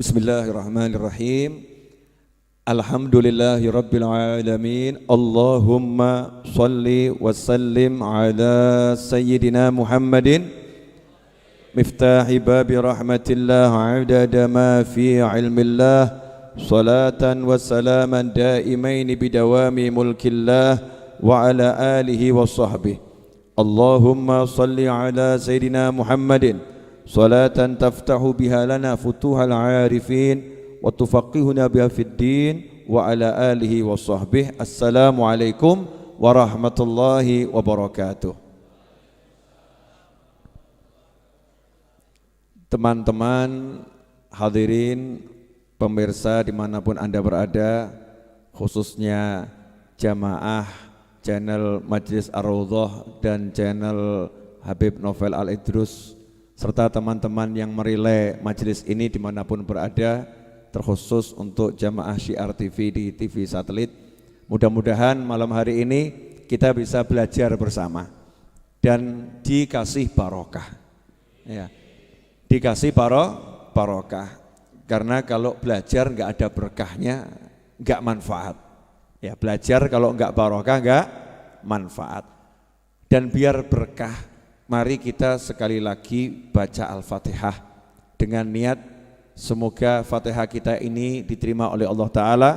Bismillahirrahmanirrahim. Alhamdulillahi rabbil alamin. Allahumma salli wa sallim ala sayyidina Muhammadin miftahi babi rahmatillah adada ma fi ilmillah salatan wa salaman daimain bidawami mulkillah wa ala alihi wa sahbihi. Allahumma salli ala sayyidina Muhammadin salatan taftahu biha lana futuhal arifin wa tufaqihuna biha fid din wa ala alihi wa sahbihi. Assalamualaikum warahmatullahi wabarakatuh. Teman-teman hadirin pemirsa dimanapun Anda berada, khususnya jamaah channel Majlis Ar-Raudhah dan channel Habib Novel Al-Idrus, serta teman-teman yang merelay majelis ini dimanapun berada, terkhusus untuk jamaah Syiar TV di TV satelit. Mudah-mudahan malam hari ini kita bisa belajar bersama dan dikasih barokah, ya, dikasih barokah. Karena kalau belajar nggak ada berkahnya, nggak manfaat. Ya, belajar kalau nggak barokah nggak manfaat. Dan biar berkah, mari kita sekali lagi baca Al-Fatihah dengan niat semoga Fatihah kita ini diterima oleh Allah Ta'ala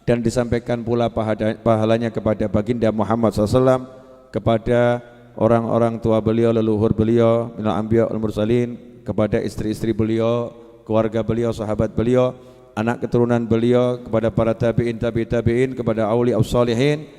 dan disampaikan pula pahalanya kepada baginda Muhammad SAW, kepada orang-orang tua beliau, leluhur beliau, minal anbiya wal mursalin, kepada istri-istri beliau, keluarga beliau, sahabat beliau, anak keturunan beliau, kepada para tabi'in, kepada auliya ussalihin,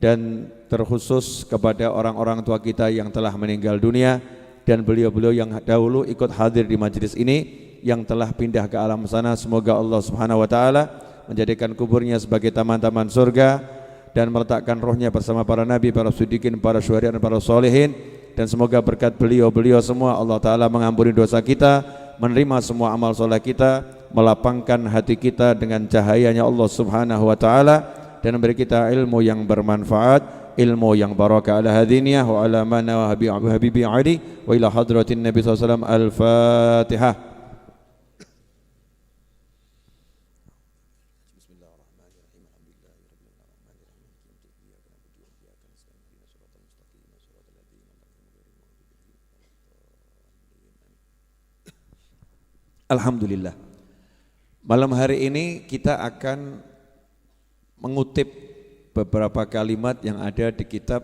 dan terkhusus kepada orang-orang tua kita yang telah meninggal dunia dan beliau-beliau yang dahulu ikut hadir di majelis ini yang telah pindah ke alam sana. Semoga Allah Subhanahu wa taala menjadikan kuburnya sebagai taman-taman surga dan meletakkan rohnya bersama para nabi, para siddiqin, para syuhada dan para sholihin. Dan semoga berkat beliau-beliau semua Allah taala mengampuni dosa kita, menerima semua amal soleh kita, melapangkan hati kita dengan cahayanya Allah Subhanahu wa taala, dan memberi kita ilmu yang bermanfaat, ilmu yang barakah. Ala hadiniyah wa ala mana wa habibi ali wa ila hadratin Nabi SAW. Al-Fatihah. Alhamdulillah. Malam hari ini kita akan mengutip beberapa kalimat yang ada di kitab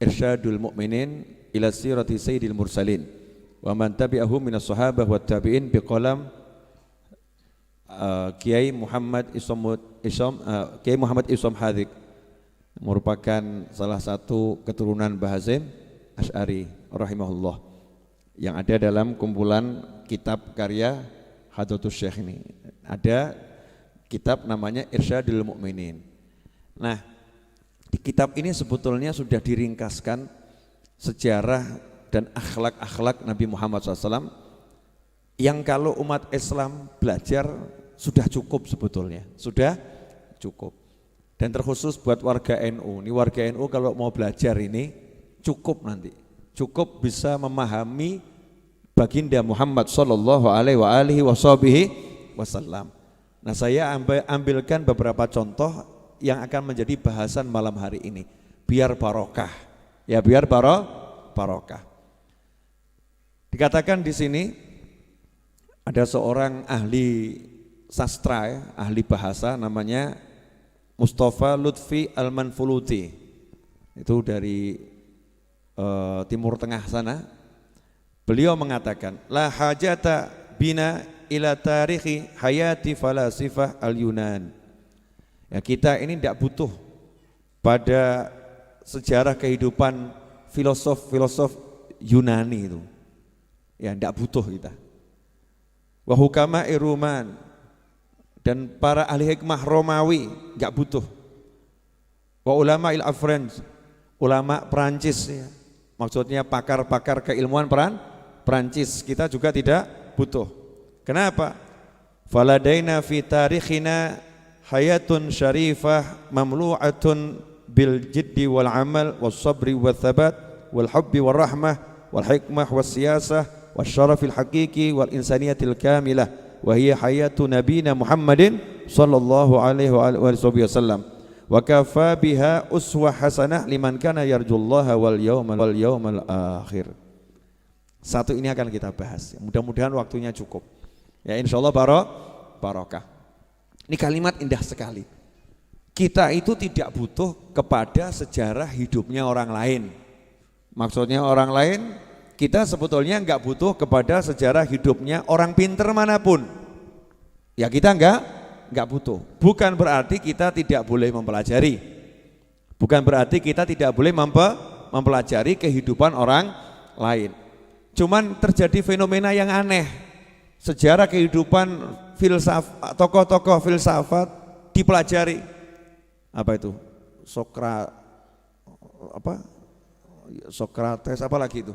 Irsyadul Mu'minin ila Sirati Sayyidil Mursalin wa man tabi'ahum minas sahabah wat tabi'in biqalam Kiai Muhammad Isom Hadik, merupakan salah satu keturunan Bahazim Asy'ari rahimahullah, yang ada dalam kumpulan kitab karya Hadratus Syekh ini. Ada kitab namanya Irsyadul Mu'minin. Nah, di kitab ini sebetulnya sudah diringkaskan sejarah dan akhlak-akhlak Nabi Muhammad SAW yang kalau umat Islam belajar sudah cukup sebetulnya, sudah cukup. Dan terkhusus buat warga NU, ini warga NU kalau mau belajar ini cukup nanti, cukup bisa memahami baginda Muhammad sallallahu alaihi wasallam. Nah, saya ambilkan beberapa contoh yang akan menjadi bahasan malam hari ini, biar barokah. Ya, biar barokah. Dikatakan di sini ada seorang ahli sastra, ya, ahli bahasa, namanya Mustafa Lutfi Al-Manfuluti. Itu dari Timur Tengah sana. Beliau mengatakan, la hajata bina ila tarikhi hayati falasifah al-Yunan. Ya, kita ini tidak butuh pada sejarah kehidupan filosof Yunani itu. Ya, tidak butuh kita. Wa hukama Iruman, dan para ahli hikmah Romawi enggak butuh. Wa ulama il-Afrans, ulama Perancis, ya. Maksudnya pakar-pakar keilmuan Perancis kita juga tidak butuh. Kenapa? Faladaina fi tarikhina hayatun syarifah mamlu'atun bil jiddi wal amal was sabri wal thabat wal hubbi wal rahmah wal hikmah was siyasah was syarafil haqiqi wal insaniyatil kamilah wa hiya hayatu nabiyina Muhammadin sallallahu alaihi wasallam. Wa kafa biha uswah hasanah liman kana yarjullaha wal yawmal akhir. Satu ini akan kita bahas. Mudah-mudahan waktunya cukup. Ya insyaallah barokah. Ini kalimat indah sekali. Kita itu tidak butuh kepada sejarah hidupnya orang lain. Maksudnya orang lain, kita sebetulnya enggak butuh kepada sejarah hidupnya orang pinter manapun. Ya kita enggak butuh. Bukan berarti kita tidak boleh mempelajari. Bukan berarti kita tidak boleh mempelajari kehidupan orang lain. Cuman terjadi fenomena yang aneh. Sejarah kehidupan tokoh-tokoh filsafat dipelajari. Apa itu? Sokrates apa lagi itu?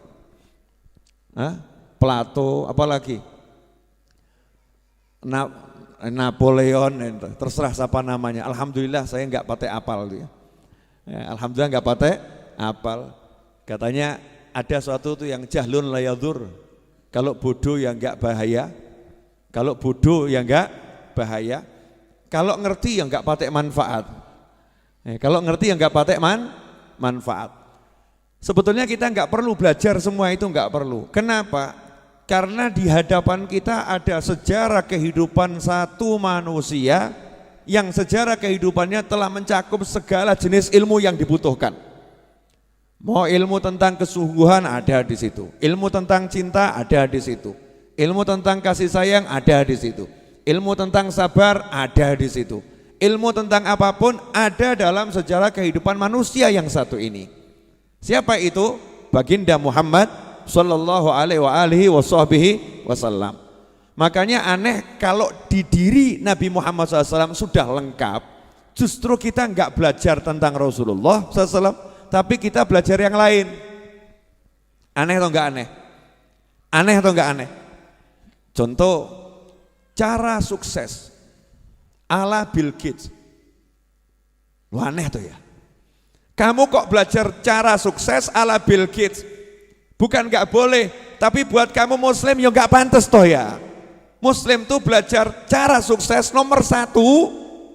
Plato apa lagi? Napoleon, terserah siapa namanya. Alhamdulillah saya enggak pakai apal itu ya. Alhamdulillah enggak pakai apal. Katanya ada suatu tuh yang jahlun layadur. Kalau bodoh ya enggak bahaya. Kalau bodoh ya enggak bahaya. Kalau ngerti ya enggak pakai manfaat. Kalau ngerti ya enggak pakai manfaat. Sebetulnya kita enggak perlu belajar semua itu, enggak perlu. Kenapa? Karena di hadapan kita ada sejarah kehidupan satu manusia yang sejarah kehidupannya telah mencakup segala jenis ilmu yang dibutuhkan. Mau ilmu tentang kesungguhan ada di situ, ilmu tentang cinta ada di situ, ilmu tentang kasih sayang ada di situ, ilmu tentang sabar ada di situ, ilmu tentang apapun ada dalam sejarah kehidupan manusia yang satu ini. Siapa itu? Baginda Muhammad sallallahu alaihi wasallam. Makanya aneh kalau di diri Nabi Muhammad SAW sudah lengkap, justru kita enggak belajar tentang Rasulullah SAW, tapi kita belajar yang lain. Aneh atau enggak aneh? Aneh atau enggak aneh? Contoh, cara sukses ala Bill Gates. Lu aneh tuh ya. Kamu kok belajar cara sukses ala Bill Gates? Bukan enggak boleh, tapi buat kamu muslim ya enggak pantas toh ya. Muslim tuh belajar cara sukses nomor 1,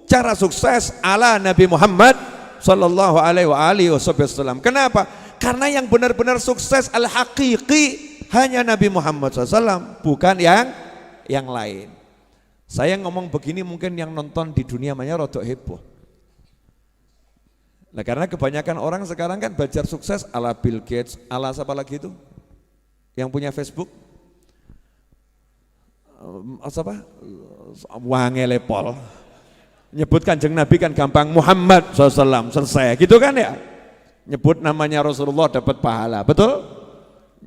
cara sukses ala Nabi Muhammad sallallahu alaihi wasallam. Kenapa? Karena yang benar-benar sukses al-haqiqi hanya Nabi Muhammad SAW, bukan yang lain. Saya ngomong begini mungkin yang nonton di dunia banyak rodok heboh. Nah karena kebanyakan orang sekarang kan belajar sukses ala Bill Gates, ala siapa lagi itu? Yang punya Facebook? Siapa? Wangelepol. Nyebut Kanjeng Nabi kan gampang, Muhammad SAW, selesai. Gitu kan ya? Nyebut namanya Rasulullah dapat pahala, betul?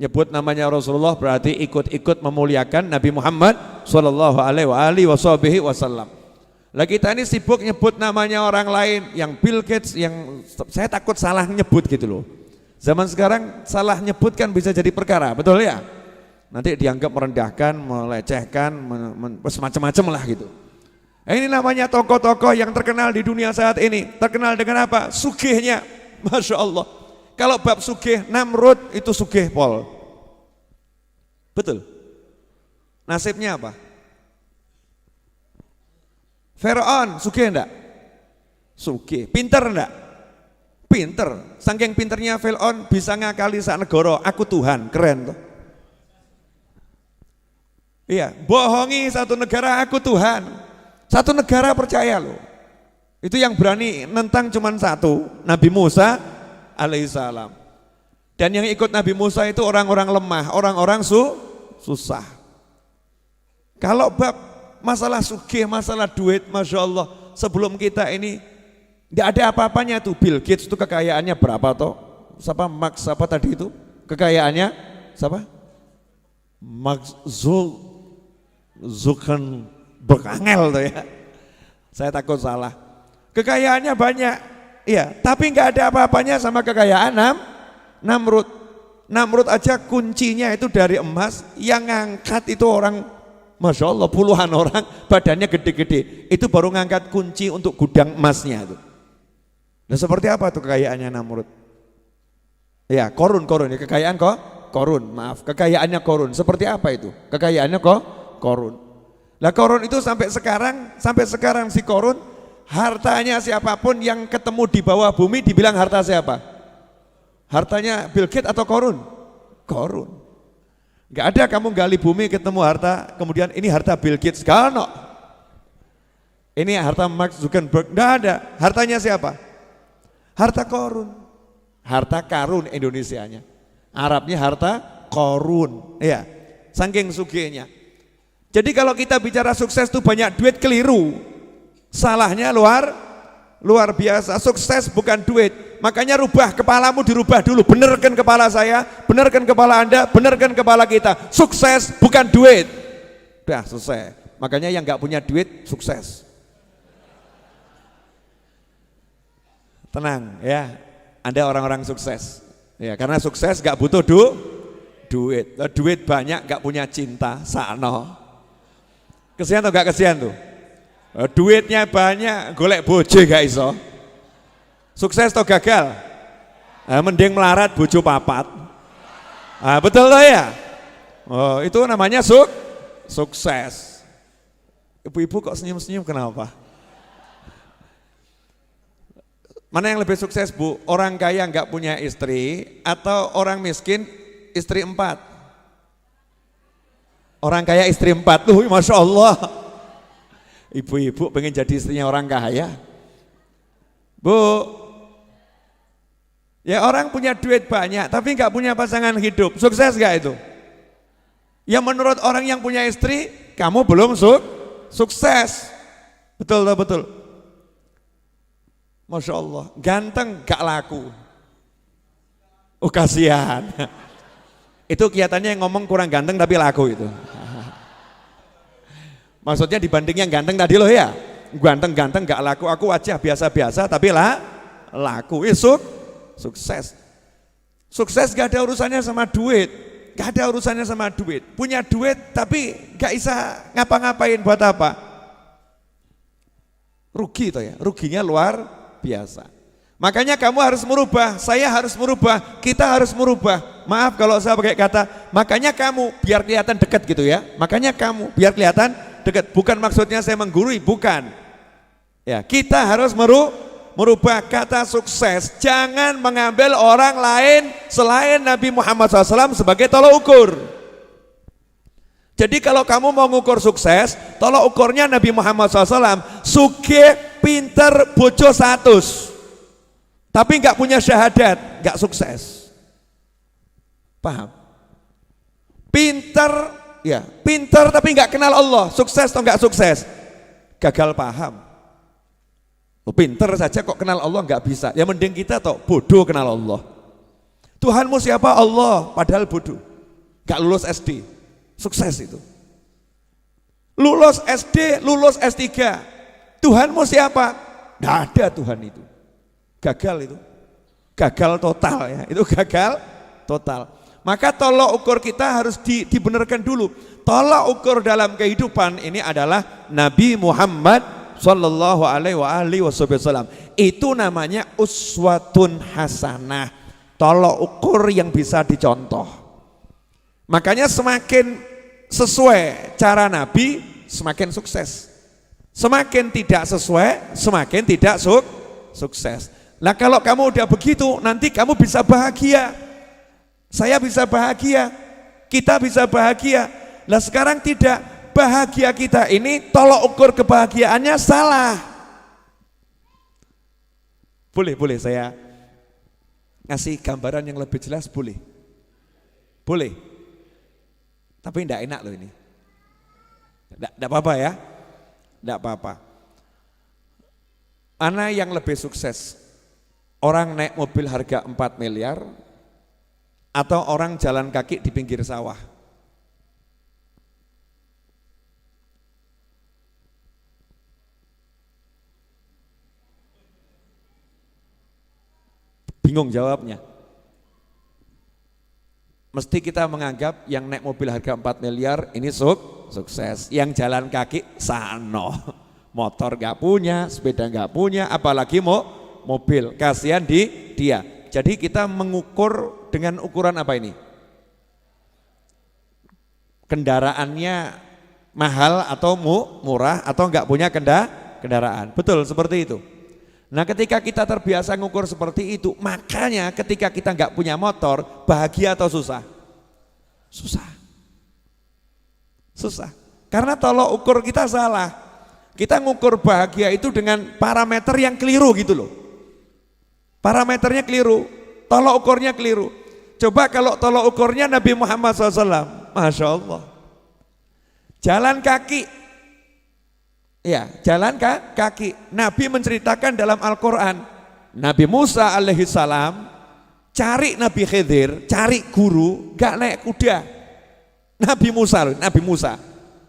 Nyebut namanya Rasulullah berarti ikut-ikut memuliakan Nabi Muhammad sallallahu alaihi wasallam. Lah kita ini sibuk nyebut namanya orang lain, yang Bill Gates, yang saya takut salah nyebut gitu loh. Zaman sekarang salah nyebut kan bisa jadi perkara, betul ya? Nanti dianggap merendahkan, melecehkan, semacam-macam lah gitu. Ini namanya tokoh-tokoh yang terkenal di dunia saat ini. Terkenal dengan apa? Sugihnya, Masya Allah. Kalau bab sugih, Namrud itu sugih pol. Betul? Nasibnya apa? Firaun sugih enggak? Sugih. Pinter enggak? Pinter. Saking pinternya Firaun bisa ngakali sak negara, aku Tuhan, keren tuh. Iya, bohongi satu negara, aku Tuhan. Satu negara percaya loh. Itu yang berani nentang cuman satu, Nabi Musa alaihissalam. Dan yang ikut Nabi Musa itu orang-orang lemah, orang-orang susah. Kalau bab masalah sugih, masalah duit, Masya Allah, sebelum kita ini tidak ada apa-apanya tuh. Bill Gates itu kekayaannya berapa toh? Siapa Max apa tadi itu? Kekayaannya siapa? Max Zuckerberg angel tuh ya. Saya takut salah. Kekayaannya banyak, iya, tapi nggak ada apa-apanya sama kekayaan Namrud. Namrud aja kuncinya itu dari emas, yang ngangkat itu orang, Masya Allah, puluhan orang, badannya gede-gede. Itu baru ngangkat kunci untuk gudang emasnya itu. Nah seperti apa tuh kekayaannya Namrud? Ya, Korun ya, kekayaan Korun, maaf, kekayaannya Korun. Seperti apa itu? Kekayaannya Korun. Lah Korun itu sampai sekarang si Korun, hartanya siapapun yang ketemu di bawah bumi dibilang harta siapa? Hartanya Bill Gates atau Korun? Korun. Enggak ada kamu gali bumi ketemu harta, kemudian ini harta Bill Gates, gak ada. Ini harta Mark Zuckerberg, enggak ada. Hartanya siapa? Harta Korun. Harta karun Indonesianya. Arabnya harta Korun. Ya, saking sugihnya. Jadi kalau kita bicara sukses itu banyak duit, keliru. Salahnya luar biasa. Sukses bukan duit. Makanya rubah kepalamu, dirubah dulu. Benerkan kepala saya, benerkan kepala Anda, benerkan kepala kita. Sukses bukan duit. Udah selesai. Makanya yang nggak punya duit sukses. Tenang ya, Anda orang-orang sukses. Ya, karena sukses nggak butuh duit. Duit banyak nggak punya cinta, sakno. Kesian atau gak kesian tuh? Duitnya banyak, golek bojo gak iso. Sukses atau gagal? Mending melarat bojo papat. Betul loh ya? Oh, itu namanya sukses. Ibu-ibu kok senyum-senyum kenapa? Mana yang lebih sukses Bu? Orang kaya gak punya istri atau orang miskin istri 4? Orang kaya istri 4 tuh, Masya Allah. Ibu-ibu pengen jadi istrinya orang kaya. Bu, ya orang punya duit banyak tapi nggak punya pasangan hidup, sukses gak itu? Ya menurut orang yang punya istri, kamu belum sukses. Betul. Masya Allah, ganteng gak laku. Oh kasihan. Itu kelihatannya yang ngomong kurang ganteng tapi laku itu. Maksudnya dibanding yang ganteng tadi loh ya. Ganteng-ganteng gak laku, aku wajah biasa-biasa tapi laku. Sukses. Sukses gak ada urusannya sama duit. Gak ada urusannya sama duit. Punya duit tapi gak bisa ngapa-ngapain buat apa. Rugi toh ya, ruginya luar biasa. Makanya kamu harus merubah, saya harus merubah, kita harus merubah. Maaf kalau saya pakai kata, makanya kamu biar kelihatan dekat gitu ya. Makanya kamu biar kelihatan dekat. Bukan maksudnya saya menggurui, bukan. Ya, kita harus merubah kata sukses. Jangan mengambil orang lain selain Nabi Muhammad SAW sebagai tolok ukur. Jadi kalau kamu mau ngukur sukses, tolok ukurnya Nabi Muhammad SAW. Sugih, pinter, bojo 100. Tapi nggak punya syahadat, nggak sukses. Paham? Pinter, ya, pinter tapi nggak kenal Allah, sukses atau nggak sukses? Gagal paham. Pinter saja kok kenal Allah nggak bisa. Ya mending kita toh bodoh kenal Allah. Tuhanmu siapa? Allah, padahal bodoh. Nggak lulus SD, sukses itu. Lulus SD, lulus S3. Tuhanmu siapa? Nggak ada Tuhan itu. Gagal itu, gagal total ya, itu gagal total. Maka tolok ukur kita harus dibenarkan dulu. Tolok ukur dalam kehidupan ini adalah Nabi Muhammad Sallallahu Alaihi Wasallam. Itu namanya uswatun hasanah, tolok ukur yang bisa dicontoh. Makanya semakin sesuai cara Nabi, semakin sukses. Semakin tidak sesuai, semakin tidak sukses. Nah kalau kamu udah begitu, nanti kamu bisa bahagia. Saya bisa bahagia, kita bisa bahagia. Nah sekarang tidak, bahagia kita ini tolok ukur kebahagiaannya salah. Boleh saya ngasih gambaran yang lebih jelas, boleh? Boleh. Tapi enggak enak loh ini. Enggak apa-apa ya, enggak apa-apa. Mana yang lebih sukses? Orang naik mobil harga 4 miliar atau orang jalan kaki di pinggir sawah? Bingung jawabnya. Mesti kita menganggap yang naik mobil harga 4 miliar ini sukses. Yang jalan kaki sano. Motor gak punya, sepeda gak punya, apalagi mobil, kasihan dia. Jadi kita mengukur dengan ukuran apa ini? Kendaraannya mahal atau murah atau enggak punya kendaraan. Betul seperti itu. Nah ketika kita terbiasa ngukur seperti itu, makanya ketika kita enggak punya motor, bahagia atau susah? Susah. Susah. Karena tolok ukur kita salah. Kita ngukur bahagia itu dengan parameter yang keliru gitu loh. Parameternya keliru, tolok ukurnya keliru. Coba kalau tolok ukurnya Nabi Muhammad SAW, Masya Allah. Jalan kaki, ya jalan kaki. Nabi menceritakan dalam Al-Quran, Nabi Musa alaihissalam cari Nabi Khidir, cari guru, gak naik kuda. Nabi Musa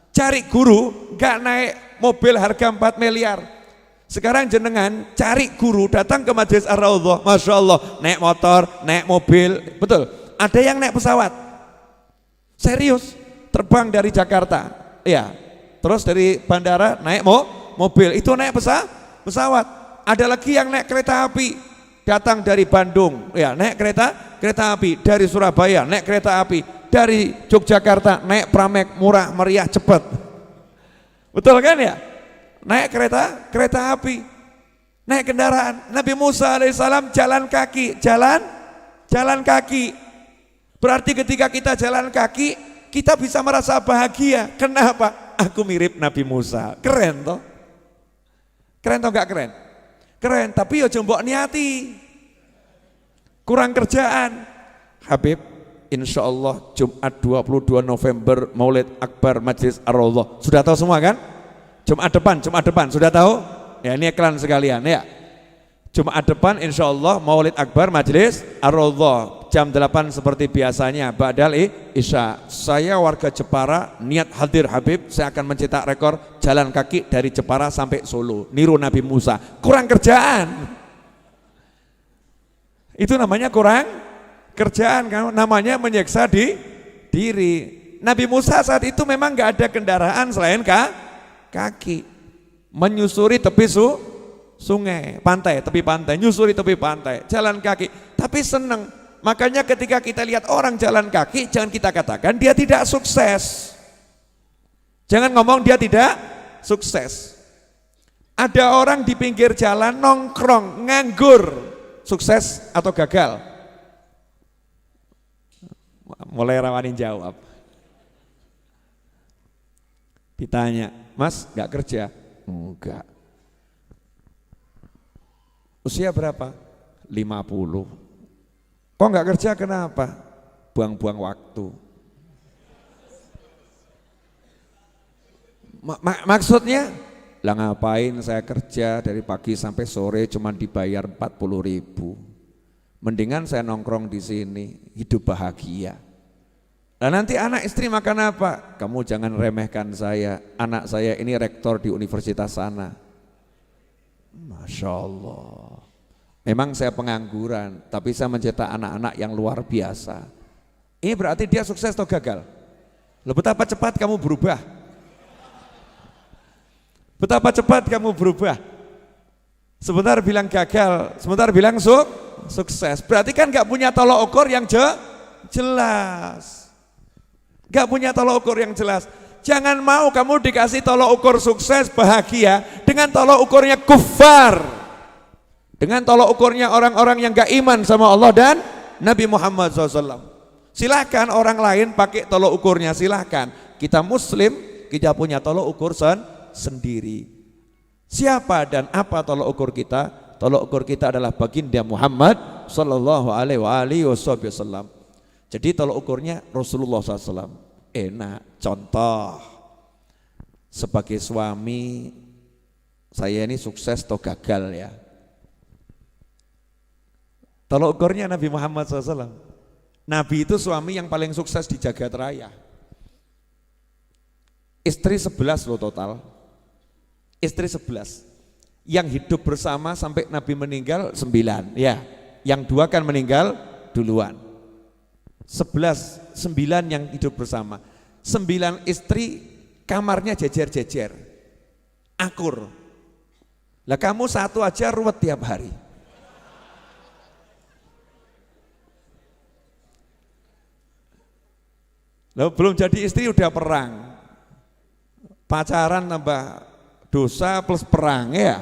cari guru, gak naik mobil harga 4 miliar. Sekarang jenengan cari guru, datang ke Majelis Ar-Raudhah, Masya Allah, naik motor, naik mobil, betul. Ada yang naik pesawat, serius, terbang dari Jakarta, ya. Terus dari bandara naik mobil, itu naik pesawat. Ada lagi yang naik kereta api, datang dari Bandung, ya naik kereta api, dari Surabaya naik kereta api, dari Yogyakarta naik Pramek, murah, meriah, cepat. Betul kan ya? Naik kereta api, naik kendaraan. Nabi Musa alaihissalam jalan kaki. Berarti ketika kita jalan kaki, kita bisa merasa bahagia. Kenapa? Aku mirip Nabi Musa. Keren toh? Keren toh gak keren? Keren, tapi ya mbok niati. Kurang kerjaan. Habib, insya Allah Jumat 22 November Maulid Akbar Majelis Ar-Raudhah. Sudah tahu semua kan? Jumat depan, sudah tahu? Ya ini iklan sekalian ya. Jumat depan insya Allah Maulid Akbar Majelis Ar-Raudhah jam 8 seperti biasanya ba'dal Isya. Saya warga Jepara niat hadir Habib, saya akan mencetak rekor jalan kaki dari Jepara sampai Solo, niru Nabi Musa. Kurang kerjaan. Itu namanya kurang kerjaan, namanya menyiksa diri. Nabi Musa saat itu memang gak ada kendaraan selain kaki, menyusuri tepi sungai, tepi pantai, nyusuri tepi pantai, jalan kaki, tapi seneng. Makanya ketika kita lihat orang jalan kaki, jangan kita katakan dia tidak sukses. Jangan ngomong dia tidak sukses. Ada orang di pinggir jalan nongkrong, nganggur, sukses atau gagal? Mulai rawanin jawab. Ditanya, Mas gak kerja? Enggak. Usia berapa? 50. Kok gak kerja kenapa? Buang-buang waktu. Maksudnya? Lah ngapain saya kerja dari pagi sampai sore cuma dibayar 40.000. Mendingan saya nongkrong di sini, hidup bahagia. Nah nanti anak istri makan apa? Kamu jangan remehkan saya, anak saya ini rektor di universitas sana. Masya Allah. Memang saya pengangguran, tapi saya mencetak anak-anak yang luar biasa. Ini berarti dia sukses atau gagal? Loh, betapa cepat kamu berubah. Betapa cepat kamu berubah. Sebentar bilang gagal, sebentar bilang sukses. Berarti kan gak punya tolok ukur yang jelas. Gak punya tolok ukur yang jelas. Jangan mau kamu dikasih tolok ukur sukses bahagia dengan tolok ukurnya kufar, dengan tolok ukurnya orang-orang yang gak iman sama Allah dan Nabi Muhammad SAW. Silahkan orang lain pakai tolok ukurnya, silahkan. Kita Muslim, kita punya tolok ukur sendiri. Siapa dan apa tolok ukur kita? Tolok ukur kita adalah baginda Muhammad Sallallahu Alaihi Wasallam. Jadi tolok ukurnya Rasulullah SAW. Enak. Contoh, sebagai suami saya ini sukses atau gagal ya. Tolok ukurnya Nabi Muhammad SAW. Nabi itu suami yang paling sukses di jagat raya. Istri 11 loh total. Istri 11. Yang hidup bersama sampai Nabi meninggal 9 ya. Yang 2 kan meninggal duluan. 9 yang hidup bersama. 9 istri kamarnya jejer-jejer, akur. Lah kamu satu aja ruwet tiap hari. Lalu belum jadi istri udah perang. pacaran tambah dosa plus perang ya,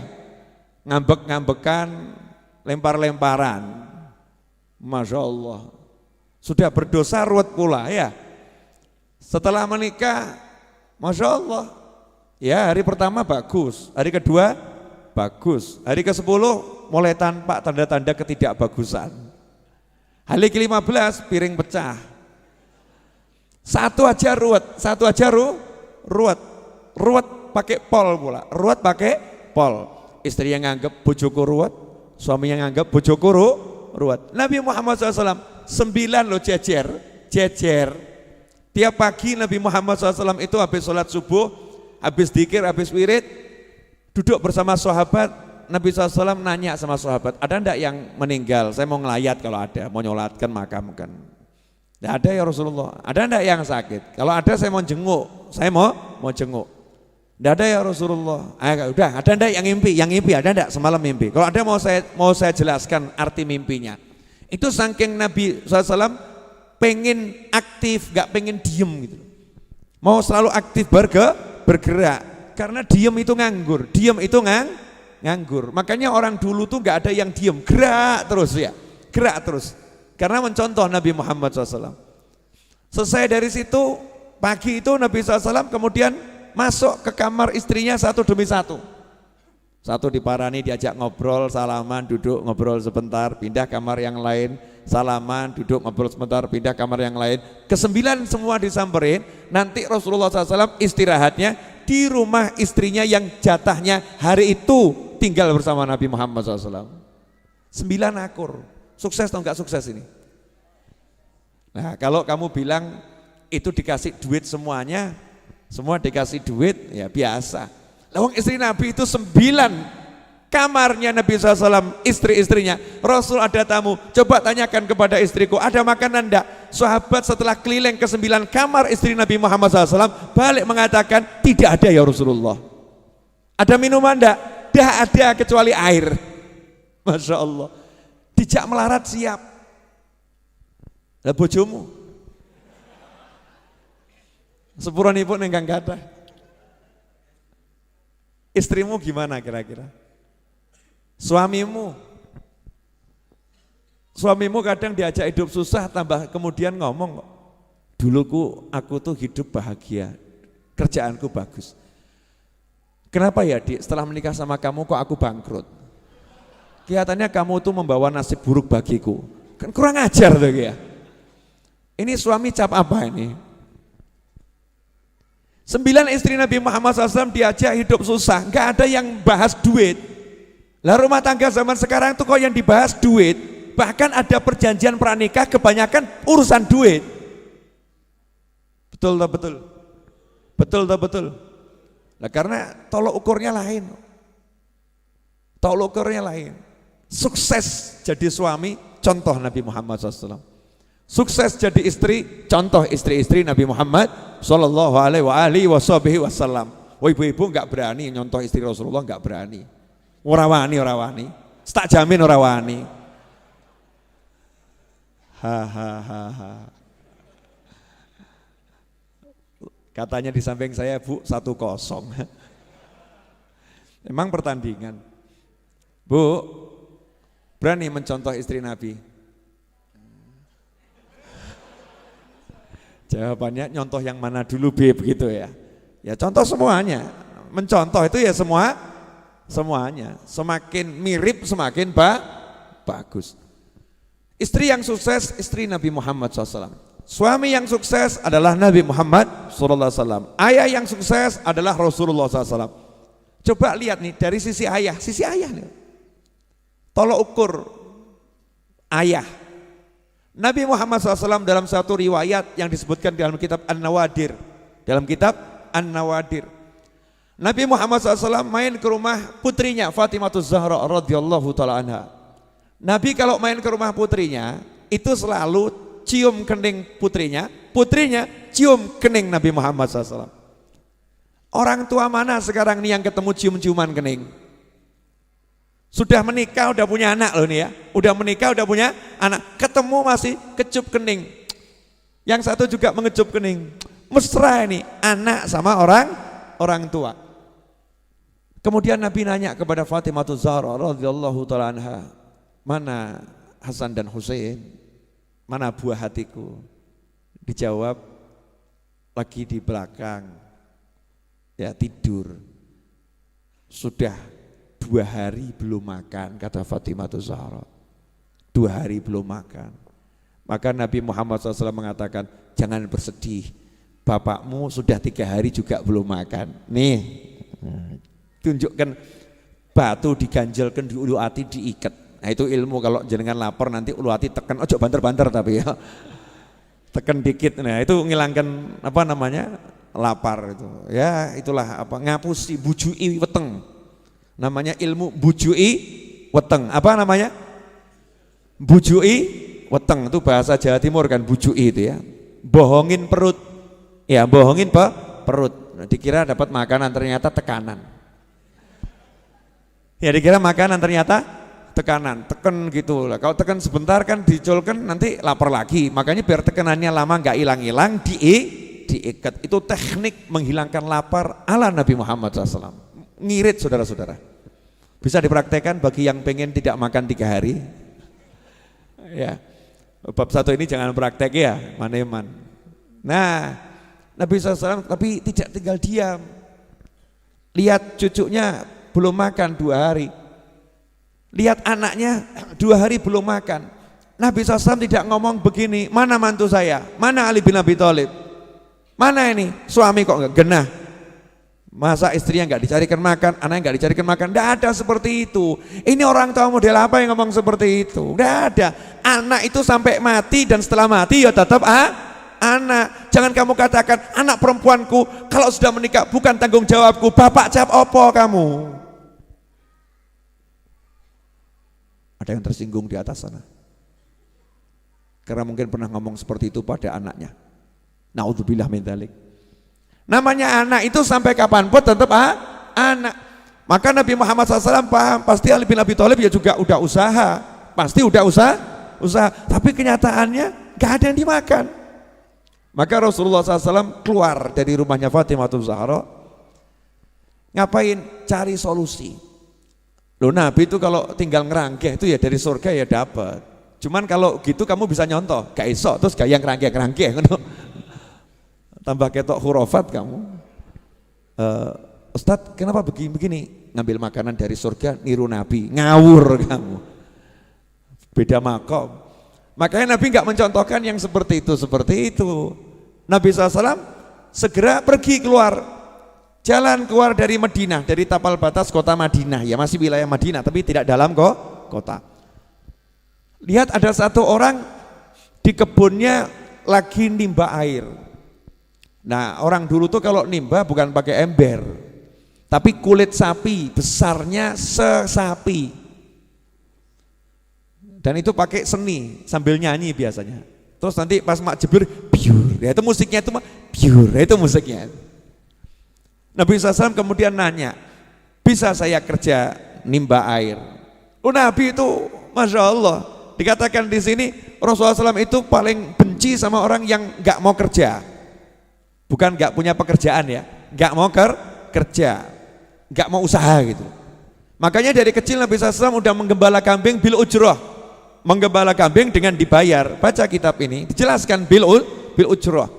ngambek-ngambekan, lempar-lemparan, Masya Allah, sudah berdosa ruwet pula ya. Setelah menikah, Masya Allah, ya hari pertama bagus, hari kedua bagus, hari ke-10 mulai tampak tanda-tanda ketidakbagusan. Hari ke-15 piring pecah, satu aja ruwet, ruwet pakai pol pula, ruwet pakai pol. Istri yang nganggap bojoku ruwet, suami yang nganggap bojoku ruwet. Nabi Muhammad SAW 9 loh jejer. Tiap pagi Nabi Muhammad SAW itu habis sholat subuh, habis dzikir, habis wirid, duduk bersama sahabat. Nabi SAW nanya sama sahabat, ada enggak yang meninggal? Saya mau ngelayat kalau ada, mau nyolatkan makam kan. Tidak ada ya Rasulullah. Ada enggak yang sakit? Kalau ada saya mau jenguk, saya mau jenguk. Tidak ada ya Rasulullah. Udah, ada enggak yang ngimpi? Ada enggak semalam mimpi? Kalau ada mau saya jelaskan arti mimpinya. Itu saking Nabi SAW pengen aktif, gak pengen diem gitu. Mau selalu aktif bergerak. Karena diem itu nganggur, nganggur. Makanya orang dulu tuh gak ada yang diem, gerak terus. Karena mencontoh Nabi Muhammad SAW. Selesai dari situ, pagi itu Nabi SAW kemudian masuk ke kamar istrinya satu demi satu. Satu diparani, diajak ngobrol, salaman, duduk ngobrol sebentar, pindah kamar yang lain, salaman, duduk ngobrol sebentar, pindah kamar yang lain. Ke-9 semua disamperin, nanti Rasulullah SAW istirahatnya di rumah istrinya yang jatahnya hari itu tinggal bersama Nabi Muhammad SAW. 9 akur, sukses atau enggak sukses ini? Nah kalau kamu bilang itu dikasih duit semuanya, semua dikasih duit, ya biasa. Lawang istri Nabi itu 9 kamarnya Nabi SAW, istri-istrinya. Rasul ada tamu, coba tanyakan kepada istriku, ada makanan enggak? Sahabat setelah keliling ke 9 kamar istri Nabi Muhammad SAW, balik mengatakan, tidak ada ya Rasulullah. Ada minuman enggak? Tidak ada kecuali air. Masya Allah. Dijak melarat siap. Lah bojomu? Sepuranipun engkang kathah. Istrimu gimana kira-kira? Suamimu kadang diajak hidup susah, tambah kemudian ngomong, duluku aku tuh hidup bahagia, kerjaanku bagus. Kenapa ya Dik, setelah menikah sama kamu kok aku bangkrut? Kelihatannya kamu tuh membawa nasib buruk bagiku. Kan kurang ajar tuh ya. Ini suami cap apa ini? 9 istri Nabi Muhammad SAW diajak hidup susah, nggak ada yang bahas duit. Lah rumah tangga zaman sekarang tuh kok yang dibahas duit, bahkan ada perjanjian pranikah kebanyakan urusan duit. Betul tak betul? Betul. Nah karena tolok ukurnya lain. Sukses jadi suami, contoh Nabi Muhammad SAW. Sukses jadi istri, contoh istri-istri Nabi Muhammad sallallahu alaihi wasallam. Oh ibu-ibu enggak berani nyontoh istri Rasulullah, enggak berani. Ora wani. Tak jamin ora wani. Ha. Katanya di samping saya, Bu, 1-0. Emang pertandingan. Bu, berani mencontoh istri Nabi? Jawabannya nyontoh yang mana dulu Beb begitu ya. Ya contoh semuanya. Mencontoh itu ya semuanya. Semakin mirip semakin bagus. Istri yang sukses istri Nabi Muhammad SAW. Suami yang sukses adalah Nabi Muhammad SAW. Ayah yang sukses adalah Rasulullah SAW. Coba lihat nih dari sisi ayah nih. Tolok ukur ayah. Nabi Muhammad SAW dalam satu riwayat yang disebutkan dalam kitab An-Nawadir. Nabi Muhammad SAW main ke rumah putrinya Fatimah Zahra radhiyallahu ta'ala anha. Nabi kalau main ke rumah putrinya itu selalu cium kening putrinya cium kening Nabi Muhammad SAW. Orang tua mana sekarang nih yang ketemu cium-ciuman kening? Sudah menikah, udah punya anak loh nih ya. Udah menikah, udah punya anak. Ketemu masih kecup kening. Yang satu juga mengecup kening. Mesra ini, anak sama orang orang tua. Kemudian Nabi nanya kepada Fatimah Zahra radhiyallahu taala anha, mana Hasan dan Husain, mana buah hatiku? Dijawab, lagi di belakang, ya tidur. Sudah 2 hari belum makan, kata Fatimah Zahra. 2 hari belum makan. Maka Nabi Muhammad SAW mengatakan, jangan bersedih, bapakmu sudah 3 hari juga belum makan. Nih, tunjukkan batu diganjalkan di ulu hati diikat. Nah itu ilmu, kalau jenengan lapar nanti ulu hati tekan, ojo banter-banter tapi ya. Tekan dikit, nah itu ngilangkan apa namanya, lapar itu. Ya itulah apa, ngapusi bujui weteng. Namanya ilmu bujui weteng. Apa namanya? Bujui weteng, itu bahasa Jawa Timur kan, bujui itu ya. Bohongin perut. Ya, bohongin perut. Nah, dikira dapat makanan, ternyata tekanan. Ya dikira makanan, ternyata tekanan, teken gitu lah. Kalau tekan sebentar kan dicolkan nanti lapar lagi. Makanya biar tekanannya lama nggak hilang-hilang, diikat. Itu teknik menghilangkan lapar ala Nabi Muhammad SAW. Ngirit saudara-saudara. Bisa dipraktekkan bagi yang pengen tidak makan 3 hari. Ya, bab 1 ini jangan praktek ya, maneman. Nah, Nabi SAW tapi tidak tinggal diam. Lihat cucunya belum makan 2 hari. Lihat anaknya 2 hari belum makan. Nabi SAW tidak ngomong begini, mana mantu saya, mana Ali bin Abi Thalib, mana ini suami kok enggak genah, masa istrinya enggak dicarikan makan, anaknya enggak dicarikan makan. Enggak ada seperti itu. Ini orang tua model apa yang ngomong seperti itu? Enggak ada. Anak itu sampai mati dan setelah mati ya tetap anak. Jangan kamu katakan anak perempuanku kalau sudah menikah bukan tanggung jawabku. Bapak jawab opo kamu? Ada yang tersinggung di atas sana. Karena mungkin pernah ngomong seperti itu pada anaknya. Naudzubillah min dzalik. Namanya anak itu sampai kapanpun tetap anak. Maka Nabi Muhammad SAW paham, pasti Ali bin Abi Thalib ya juga udah usaha. Pasti udah usaha. Tapi kenyataannya gak ada yang dimakan. Maka Rasulullah SAW keluar dari rumahnya Fatimah Zahra. Ngapain? Cari solusi. Loh Nabi itu kalau tinggal ngerangkeh itu ya dari surga ya dapat. Cuman kalau gitu kamu bisa nyontoh, gak esok terus gak yang ngerangkeh. Tambah ketok hurufat kamu. Ustadz kenapa begini? Ngambil makanan dari surga niru Nabi, ngawur kamu. Beda makom. Makanya Nabi gak mencontohkan yang seperti itu. Nabi SAW segera pergi keluar. Jalan keluar dari Madinah, dari tapal batas kota Madinah, ya masih wilayah Madinah tapi tidak dalam kota. Lihat ada satu orang di kebunnya lagi nimba air. Nah orang dulu tuh kalau nimba bukan pakai ember, tapi kulit sapi, besarnya sesapi. Dan itu pakai seni sambil nyanyi biasanya. Terus nanti pas mak jebur, biur, ya itu musiknya itu biur, ya itu musiknya. Nabi SAW kemudian nanya, bisa saya kerja nimba air? Oh Nabi itu Masya Allah, dikatakan di sini Rasulullah SAW itu paling benci sama orang yang gak mau kerja. Bukan gak punya pekerjaan ya, gak mau kerja, gak mau usaha gitu. Makanya dari kecil Nabi SAW udah menggembala kambing bil ujroh, menggembala kambing dengan dibayar. Baca kitab ini, dijelaskan bil ujroh,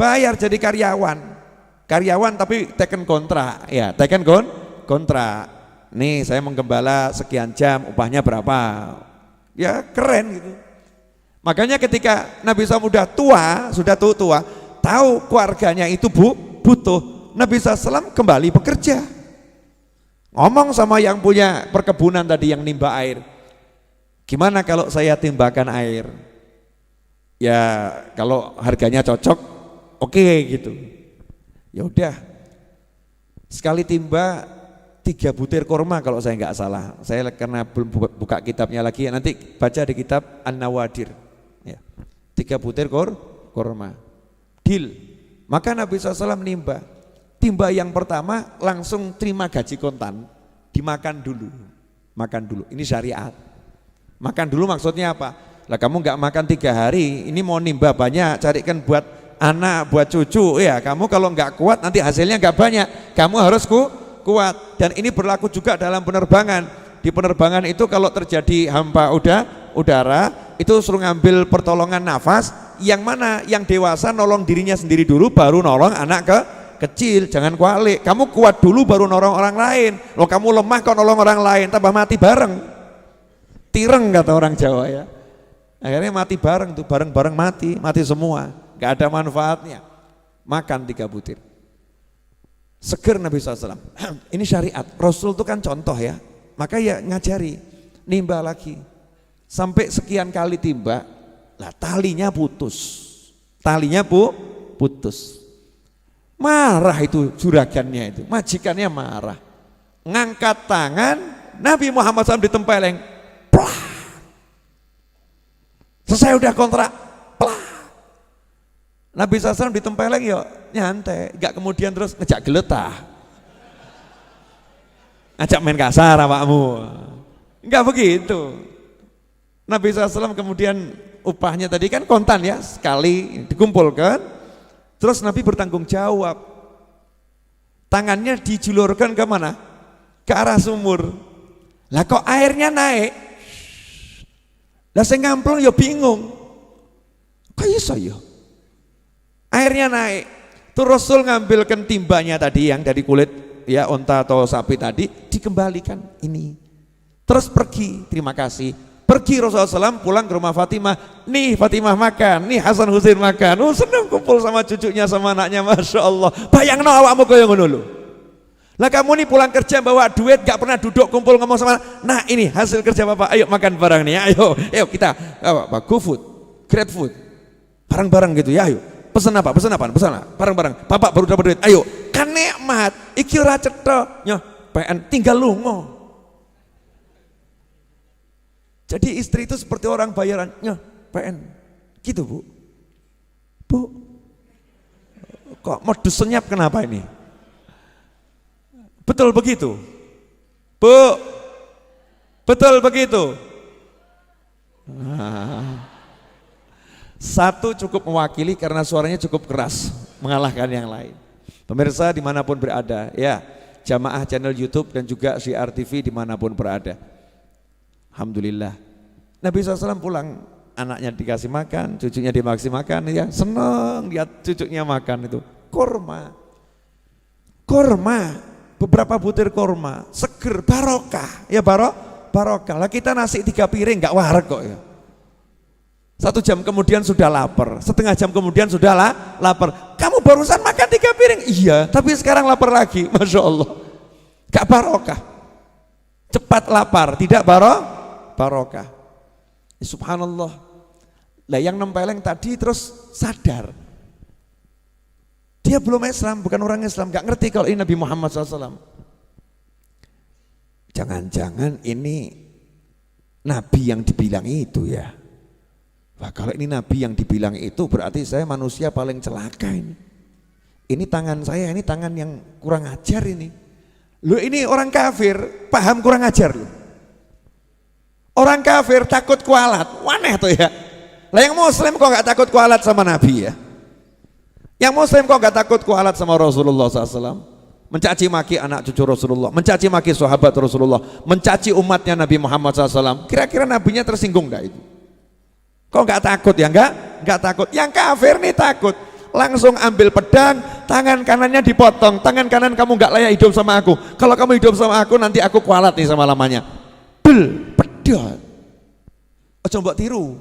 bayar jadi karyawan tapi teken kontrak ya, teken kontrak. Nih saya menggembala sekian jam, upahnya berapa? Ya keren gitu. Makanya ketika Nabi SAW sudah tua, tahu keluarganya itu butuh, Nabi SAW kembali bekerja. Ngomong sama yang punya perkebunan tadi yang nimba air, gimana kalau saya timbakan air? Ya kalau harganya cocok, oke gitu. Ya udah, sekali timba 3 butir kurma kalau saya nggak salah. Saya karena belum buka kitabnya lagi, nanti baca di kitab An-Nawadir. Ya, 3 butir kurma. Deal. Maka Nabi SAW nimba. Timba yang pertama langsung terima gaji kontan, dimakan dulu. Makan dulu. Ini syariat. Makan dulu maksudnya apa? Lah kamu nggak makan 3 hari, ini mau nimba banyak, carikan buat anak, buat cucu. Ya, kamu kalau nggak kuat nanti hasilnya nggak banyak. Kamu harus kuat. Dan ini berlaku juga dalam penerbangan. Di penerbangan itu kalau terjadi hampa udara, itu suruh ngambil pertolongan nafas. Yang mana? Yang dewasa nolong dirinya sendiri dulu, baru nolong anak kecil. Jangan kualik. Kamu kuat dulu baru nolong orang lain. Loh, kamu lemah kok nolong orang lain, tambah mati bareng. Tireng kata orang Jawa ya. Akhirnya mati bareng tuh, bareng-bareng mati semua, gak ada manfaatnya. Makan 3 butir. Seger Nabi SAW. Ini syariat, Rasul itu kan contoh ya. Maka ya ngajari, nimba lagi. Sampai sekian kali timba, lah talinya putus. Putus. Marah itu juragannya itu, majikannya marah. Ngangkat tangan, Nabi Muhammad SAW ditempeleng. Plah. Selesai udah kontrak, pelah. Nabi SAW ditempeleng ya nyantai, gak kemudian terus ngejak geletah, ngajak main kasar awakmu, enggak begitu. Nabi SAW kemudian upahnya tadi kan kontan ya, sekali dikumpulkan, terus Nabi bertanggung jawab, tangannya dijulurkan ke mana? Ke arah sumur. Lah kok airnya naik? Lah sing ngamplong ya bingung. Kok iso ya? Airnya naik. Tuh Rasul ngambilkan timbanya tadi yang dari kulit ya onta atau sapi tadi, dikembalikan ini. Terus pergi, terima kasih. Pergi Rasulullah SAW pulang ke rumah Fatimah. Nih Fatimah makan, nih Hasan Husain makan. Oh senang kumpul sama cucunya sama anaknya, Masya Allah. Bayangno awakmu kaya ngono lho. Lah kamu nih pulang kerja bawa duit, gak pernah duduk kumpul ngomong sama, nah ini hasil kerja bapak, ayo makan bareng nih, ayo kita GoFood, GrabFood, bareng-bareng gitu ya, ayo pesan apa, bareng-bareng, bapak baru dapat duit, ayo kan nikmat, iki ora cetha, nyoh PN tinggal lungo. Jadi istri itu seperti orang bayaran, nyoh PN, gitu bu, kok modus senyap kenapa ini? Betul begitu? Bu, betul begitu? Satu cukup mewakili karena suaranya cukup keras, mengalahkan yang lain. Pemirsa dimanapun berada, ya jamaah channel YouTube dan juga Syiar TV dimanapun berada. Alhamdulillah. Nabi SAW pulang, anaknya dikasih makan, cucunya dikasih makan, ya senang lihat cucunya makan itu. Kurma. Beberapa butir kurma, seger, barokah, ya barokah. Lah kita nasi 3 piring nggak warak kok ya. 1 jam kemudian sudah lapar, setengah jam kemudian sudah lapar. Kamu barusan makan 3 piring, iya, tapi sekarang lapar lagi, Masya Allah. Gak barokah, cepat lapar, tidak barokah. Subhanallah. Lah yang nempeleng tadi terus sadar. Dia belum Islam, bukan orang Islam, gak ngerti kalau ini Nabi Muhammad SAW. Jangan-jangan ini Nabi yang dibilang itu ya. Wah kalau ini Nabi yang dibilang itu berarti saya manusia paling celaka ini. Ini tangan saya, ini tangan yang kurang ajar ini. Loh ini orang kafir, paham kurang ajar loh. Orang kafir takut kualat, waneh tuh ya. Lah yang muslim kok gak takut kualat sama Nabi ya. Yang muslim kok gak takut kualat sama Rasulullah SAW, mencaci maki anak cucu Rasulullah, mencaci maki sahabat Rasulullah, mencaci umatnya Nabi Muhammad SAW. Kira-kira nabinya tersinggung gak itu? Kok gak takut ya? Gak takut. Yang kafir nih takut. Langsung ambil pedang, tangan kanannya dipotong, tangan kanan kamu gak layak hidup sama aku. Kalau kamu hidup sama aku nanti aku kualat nih sama lamanya. Pedang. Ojo mbok tiru.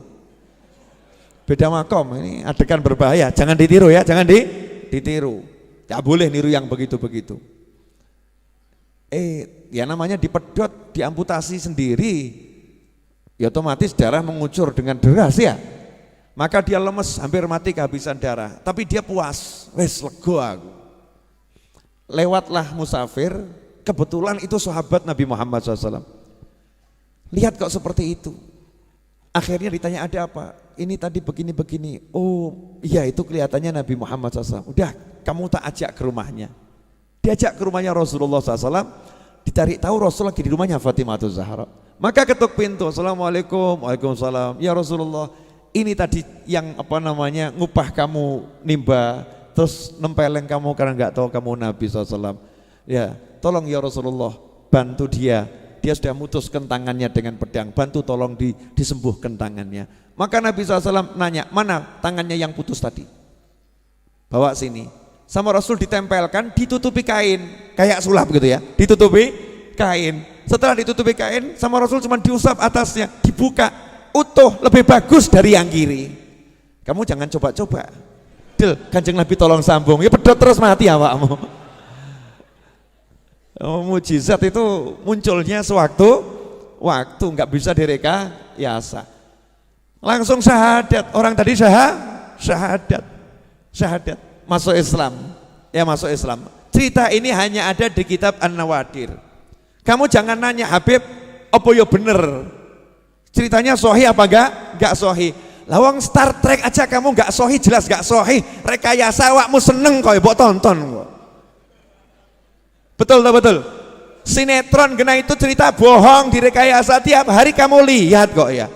Beda makom, ini adegan berbahaya, jangan ditiru ya, jangan ditiru. Gak boleh niru yang begitu-begitu. Ya namanya dipedot, diamputasi sendiri, ya otomatis darah mengucur dengan deras ya. Maka dia lemes, hampir mati kehabisan darah. Tapi dia puas, wes lego aku. Lewatlah musafir, kebetulan itu sahabat Nabi Muhammad SAW. Lihat kok seperti itu. Akhirnya ditanya ada apa? Ini tadi begini-begini. Oh iya itu kelihatannya Nabi Muhammad SAW. Udah kamu tak ajak ke rumahnya. Diajak ke rumahnya Rasulullah SAW. Dicari tahu Rasul lagi di rumahnya Fatimah Zahra. Maka ketuk pintu. Assalamualaikum. Waalaikumsalam. Ya Rasulullah, ini tadi yang ngupah kamu nimba, terus nempeleng kamu karena nggak tahu kamu Nabi SAW. Ya, tolong ya Rasulullah, bantu dia sudah mutuskan tangannya dengan pedang, bantu tolong disembuhkan tangannya. Maka Nabi SAW nanya, mana tangannya yang putus tadi? Bawa sini. Sama Rasul ditempelkan, ditutupi kain, kayak sulap gitu ya, ditutupi kain. Setelah ditutupi kain, sama Rasul cuma diusap atasnya, dibuka, utuh, lebih bagus dari yang kiri. Kamu jangan coba-coba. Kanjeng Nabi tolong sambung, ya pedot terus mati awakmu. Mujizat itu munculnya sewaktu nggak bisa direkayasa. Langsung syahadat, orang tadi syahadat masuk Islam. Ya, masuk Islam. Cerita ini hanya ada di kitab An-Nawadir. Kamu jangan nanya Habib apa ya bener ceritanya sahih apa enggak sahih. Lawang Star Trek aja kamu enggak sahih, jelas enggak sahih. Rekayasa awakmu seneng kok mbok tonton kok. Betul tak betul? Sinetron kena itu cerita bohong direkayasa, tiap hari kamu lihat kok ya.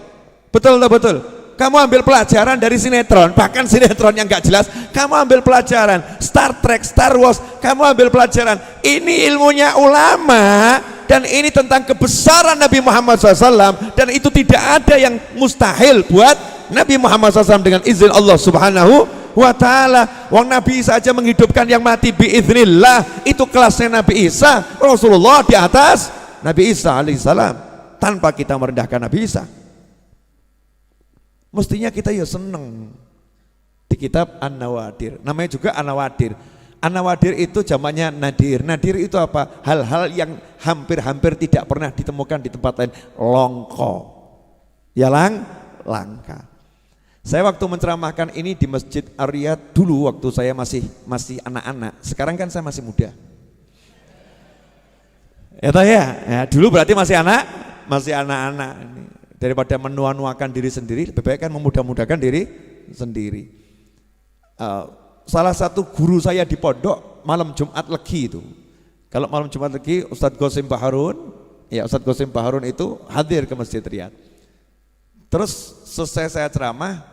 Betul tak betul? Kamu ambil pelajaran dari sinetron, bahkan sinetron yang enggak jelas, kamu ambil pelajaran. Star Trek, Star Wars, kamu ambil pelajaran. Ini ilmunya ulama, dan ini tentang kebesaran Nabi Muhammad SAW, dan itu tidak ada yang mustahil buat Nabi Muhammad SAW dengan izin Allah Subhanahu wa ta'ala. Wong Nabi Isa aja menghidupkan yang mati biiznillah, itu kelasnya Nabi Isa. Rasulullah di atas Nabi Isa alaihissalam, tanpa kita merendahkan Nabi Isa. Mestinya kita ya seneng. Di kitab An-Nawadir, namanya juga An-Nawadir. An-Nawadir itu jamaknya nadir. Nadir itu apa? Hal-hal yang hampir-hampir tidak pernah ditemukan di tempat lain. Longko, ya langka. Saya waktu menceramahkan ini di Masjid Ar-Riyad dulu waktu saya masih anak-anak. Sekarang kan saya masih muda. Ya, dulu berarti masih anak-anak. Daripada menua-nuakan diri sendiri, lebih baik kan memudah-mudahkan diri sendiri. Salah satu guru saya di pondok malam Jumat Legi itu. Kalau malam Jumat Legi Ustadz Qasim Baharun, ya Ustadz Qasim Baharun itu hadir ke Masjid Riyad. Terus selesai saya ceramah,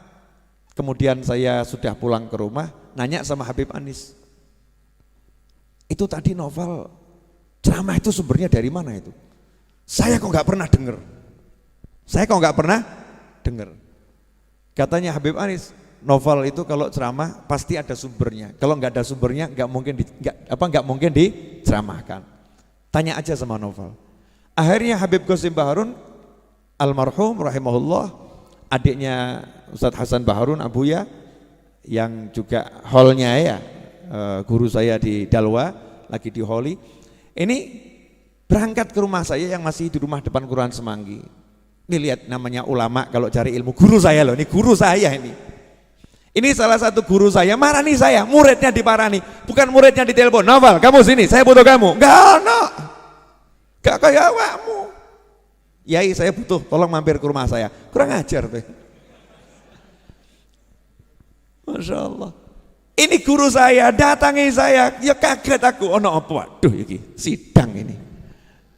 kemudian saya sudah pulang ke rumah, nanya sama Habib Anis. Itu tadi novel ceramah itu sumbernya dari mana itu? Saya kok nggak pernah dengar. Katanya Habib Anis, novel itu kalau ceramah pasti ada sumbernya. Kalau nggak ada sumbernya nggak mungkin diceramahkan. Tanya aja sama novel. Akhirnya Habib Qasim Baharun almarhum rahimahullah, adiknya Ustadz Hasan Baharun Abuya yang juga holnya ya, guru saya di Dalwa lagi di Holi. Ini berangkat ke rumah saya yang masih di rumah depan Kelurahan Semanggi. Ini lihat namanya ulama kalau cari ilmu, guru saya loh, ini guru saya ini. Ini salah satu guru saya, marani saya, muridnya diparani, bukan muridnya ditelepon, Novel kamu sini, saya butuh kamu. Gak kayak awakmu. Yai saya butuh, tolong mampir ke rumah saya. Kurang ajar tuh. Masya Allah. Ini guru saya, datangi saya, ya kaget aku. Oh no, waduh ini sidang ini.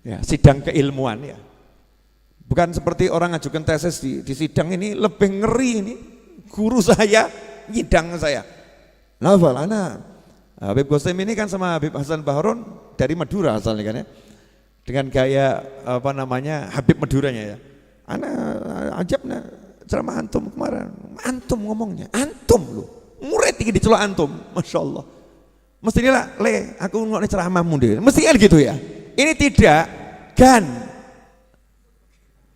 Ya, sidang keilmuan ya. Bukan seperti orang ngajukan tesis di sidang ini, lebih ngeri ini. Guru saya nyidang saya. Novel anak Habib Qasim ini kan sama Habib Hasan Baharun dari Madura asalnya kan ya. Dengan gaya Habib Maduranya ya. Anak ajabnya ceramah antum kemarin. Antum ngomongnya, antum loh. Murid tinggi dicelok antum, Masya Allah. Mestinya lah, aku ngomongnya ceramahmu deh. Mestinya gitu ya. Ini tidak, gan.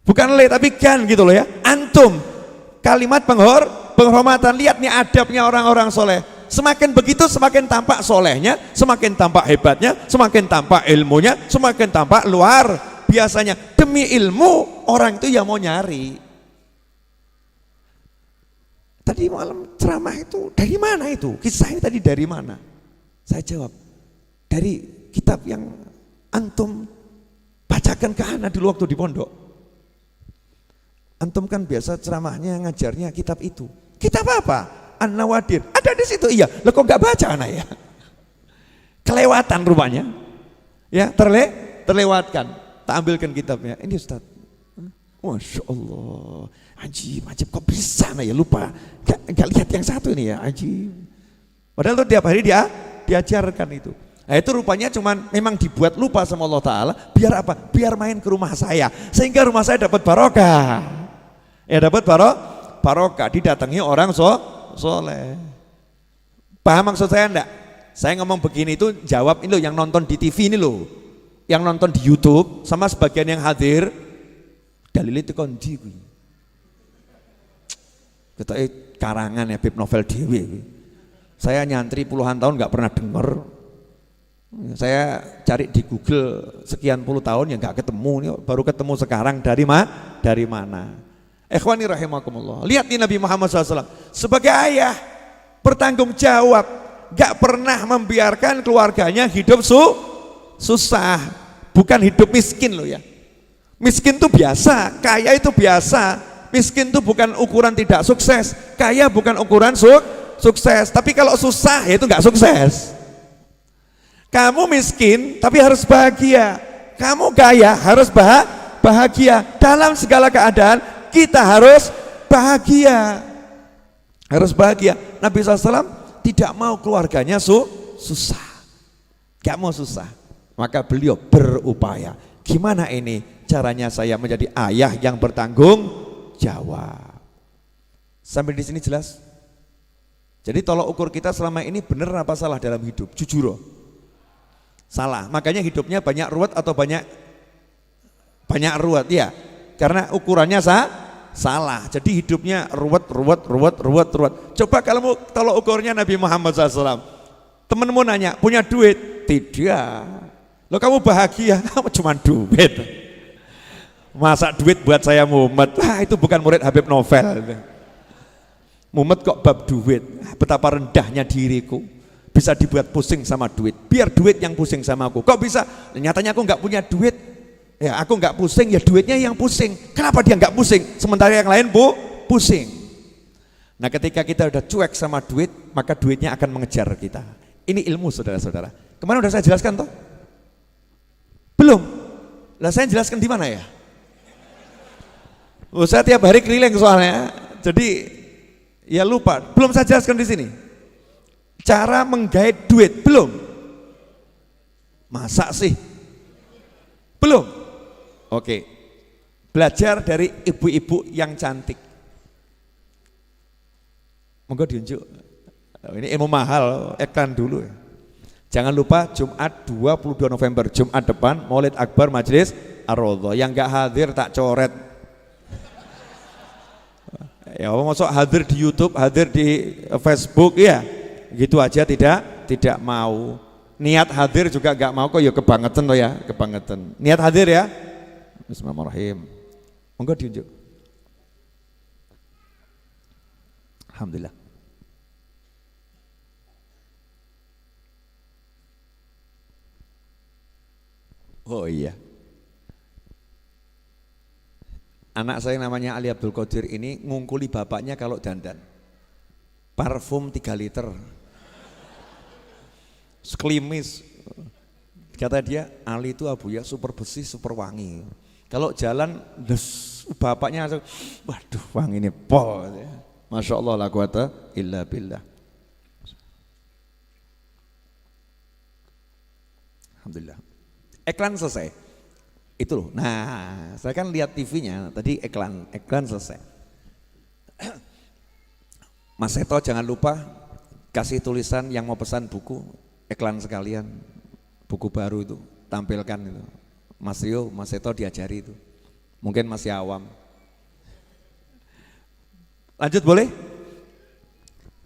Bukan tapi gan gitu loh ya. Antum, kalimat penghormatan. Lihat nih adabnya orang-orang soleh. Semakin begitu semakin tampak solehnya, semakin tampak hebatnya, semakin tampak ilmunya, semakin tampak luar biasanya. Demi ilmu orang itu ya mau nyari. Tadi malam ceramah itu dari mana itu? Kisahnya tadi dari mana? Saya jawab, dari kitab yang antum bacakan ke anak dulu waktu di pondok. Antum kan biasa ceramahnya ngajarnya kitab itu. Kitab apa? An-Nawadir. Ada di situ. Iya. Lo kok nggak baca anak ya? Kelewatan rupanya. Ya, terlewatkan. Tak ambilkan kitabnya. Ini Ustaz. Masya Allah, ajib, ajib, kok bisa ya lupa, gak lihat yang satu ini ya, ajib. Padahal tuh tiap hari dia diajarkan itu. Nah itu rupanya cuman memang dibuat lupa sama Allah Ta'ala, biar apa? Biar main ke rumah saya, sehingga rumah saya dapat barokah. Ya dapat barokah, didatangi orang soleh. Paham maksud saya enggak? Saya ngomong begini itu jawab ini loh, yang nonton di TV ini loh, yang nonton di YouTube sama sebagian yang hadir. Dalilnya itu kondi kita karangan ya Bib novel dewi. Saya nyantri puluhan tahun nggak pernah denger. Saya cari di Google sekian puluh tahun ya nggak ketemu, baru ketemu sekarang. Dari mana? Ikhwani rahimakumullah. Lihat nih Nabi Muhammad SAW sebagai ayah bertanggung jawab, nggak pernah membiarkan keluarganya hidup susah, bukan hidup miskin loh ya. Miskin itu biasa, kaya itu biasa. Miskin itu bukan ukuran tidak sukses, kaya bukan ukuran sukses. Tapi kalau susah ya itu nggak sukses. Kamu miskin tapi harus bahagia, kamu kaya harus bahagia. Dalam segala keadaan kita harus bahagia, harus bahagia. Nabi SAW tidak mau keluarganya susah, gak mau susah, maka beliau berupaya. Gimana ini caranya saya menjadi ayah yang bertanggung jawab? Sampai di sini jelas? Jadi tolok ukur kita selama ini benar apa salah dalam hidup? Jujur loh. Salah, makanya hidupnya banyak ruwet atau banyak ruwet ya, karena ukurannya salah. Jadi hidupnya ruwet. Coba kalau tolok ukurnya Nabi Muhammad SAW. Temenmu nanya, punya duit? Tidak. Loh kamu bahagia? Cuma duit. Masa duit buat saya mumet? Itu bukan murid Habib Novel. Mumet kok bab duit. Betapa rendahnya diriku, bisa dibuat pusing sama duit. Biar duit yang pusing sama aku. Kok bisa? Nyatanya aku nggak punya duit. Ya aku nggak pusing, ya duitnya yang pusing. Kenapa dia nggak pusing? Sementara yang lain pusing. Nah ketika kita udah cuek sama duit, maka duitnya akan mengejar kita. Ini ilmu saudara-saudara. Kemarin udah saya jelaskan toh? Belum? Lah saya jelaskan di mana ya? Saya tiap hari keliling soalnya. Jadi ya lupa. Belum saya jelaskan di sini. Cara menggait duit belum? Masa sih? Belum? Oke. Belajar dari ibu-ibu yang cantik. Monggo diunjuk. Ini ilmu mahal, iklan dulu ya. Jangan lupa Jumat 22 November, Jumat depan Maulid Akbar Majelis Ar-Raudhah. Yang gak hadir tak coret. Ya maksud hadir di YouTube, hadir di Facebook ya. Gitu aja tidak mau. Niat hadir juga gak mau kok ya, kebangetan loh ya, kebangetan. Niat hadir ya. Bismillahirrahmanirrahim. Monggo diunjuk. Alhamdulillah. Oh iya. Anak saya namanya Ali Abdul Qadir ini ngungkuli bapaknya kalau dandan. Parfum 3 liter. Sekelimis. Kata dia, Ali itu Abu ya super bersih, super wangi. Kalau jalan, bapaknya langsung, waduh wangi ini pol. Masya Allah la quwata illa billah. Alhamdulillah. Iklan selesai. Itu loh. Nah, saya kan lihat TV-nya tadi iklan selesai. Mas Seto jangan lupa kasih tulisan yang mau pesan buku, iklan sekalian, buku baru itu tampilkan itu. Mas Rio, Mas Seto diajari itu. Mungkin masih awam. Lanjut boleh?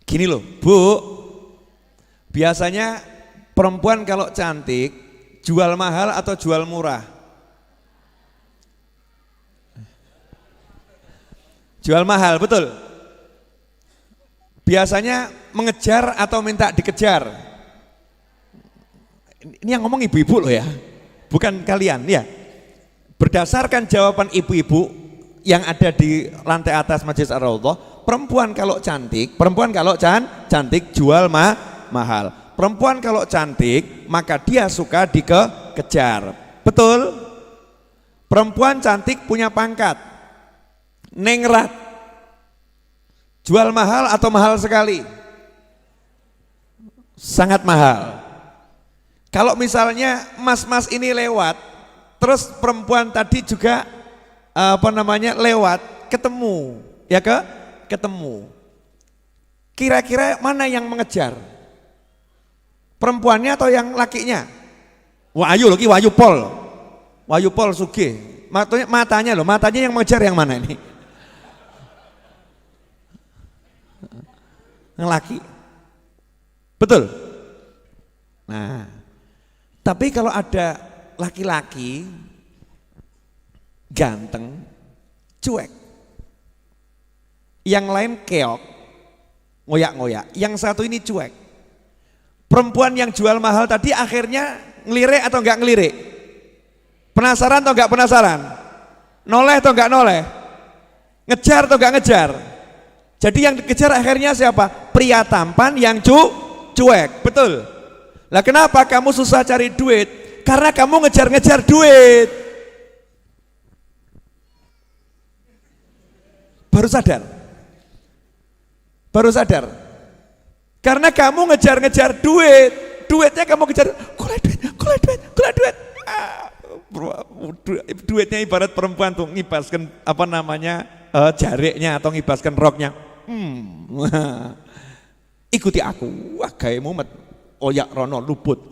Gini loh, Bu. Biasanya perempuan kalau cantik jual mahal atau jual murah? Jual mahal, betul. Biasanya mengejar atau minta dikejar? Ini yang ngomong ibu-ibu loh ya, bukan kalian ya. Berdasarkan jawaban ibu-ibu yang ada di lantai atas Majelis Ar-Raudhah, perempuan kalau cantik jual mahal. Perempuan kalau cantik maka dia suka dikejar. Betul? Perempuan cantik punya pangkat. Ningrat. Jual mahal atau mahal sekali? Sangat mahal. Kalau misalnya mas-mas ini lewat, terus perempuan tadi juga lewat, ketemu, ya ketemu. Kira-kira mana yang mengejar? Perempuannya atau yang lakinya? Wahyu loh, Wahyu Pol Sugih. Matanya yang mengejar yang mana ini? Yang laki. Betul? Nah, tapi kalau ada laki-laki ganteng, cuek. Yang lain keok, ngoyak-ngoyak. Yang satu ini cuek. Perempuan yang jual mahal tadi akhirnya ngelirik atau enggak ngelirik? Penasaran atau enggak penasaran? Noleh atau enggak noleh? Ngejar atau enggak ngejar? Jadi yang dikejar akhirnya siapa? Pria tampan yang cuek, betul. Lah kenapa kamu susah cari duit? Karena kamu ngejar-ngejar duit. Baru sadar. Karena kamu ngejar-ngejar duit. Duitnya kamu kejar, golek duit. Duitnya ibarat perempuan tuh ngibaskan jariknya atau ngibaskan roknya. Ikuti aku, wah gawe mumet. Oyak rono luput,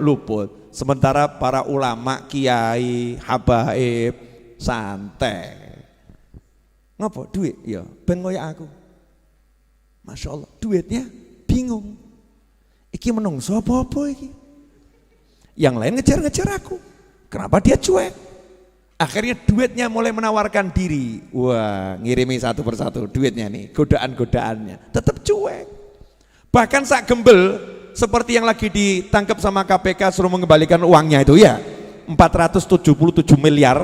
luput. Sementara para ulama, kiai, habaib santai. Ngapa duit? Ya ben ngoyak aku. Masya Allah, duitnya bingung. Iki menungso apa iki? Yang lain ngejar-ngejar aku. Kenapa dia cuek? Akhirnya duitnya mulai menawarkan diri. Wah, ngirimi satu persatu duitnya nih, godaan-godaannya. Tetap cuek. Bahkan sak gembel seperti yang lagi ditangkap sama KPK suruh mengembalikan uangnya itu ya. 477 miliar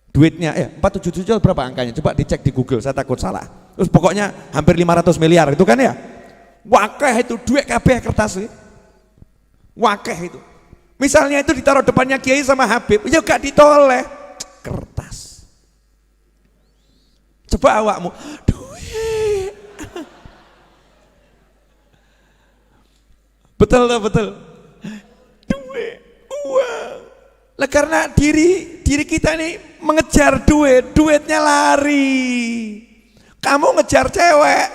duitnya. 477 berapa angkanya? Coba dicek di Google, saya takut salah. Terus pokoknya hampir 500 miliar itu kan ya. Wakeh itu duit kabeh kertas sih. Wakeh itu. Misalnya itu ditaruh depannya Kiai sama Habib, ya gak ditoleh, kertas. Coba awakmu, duit. Betul. Duit, uang. Lah karena diri kita ini mengejar duitnya lari. Kamu ngejar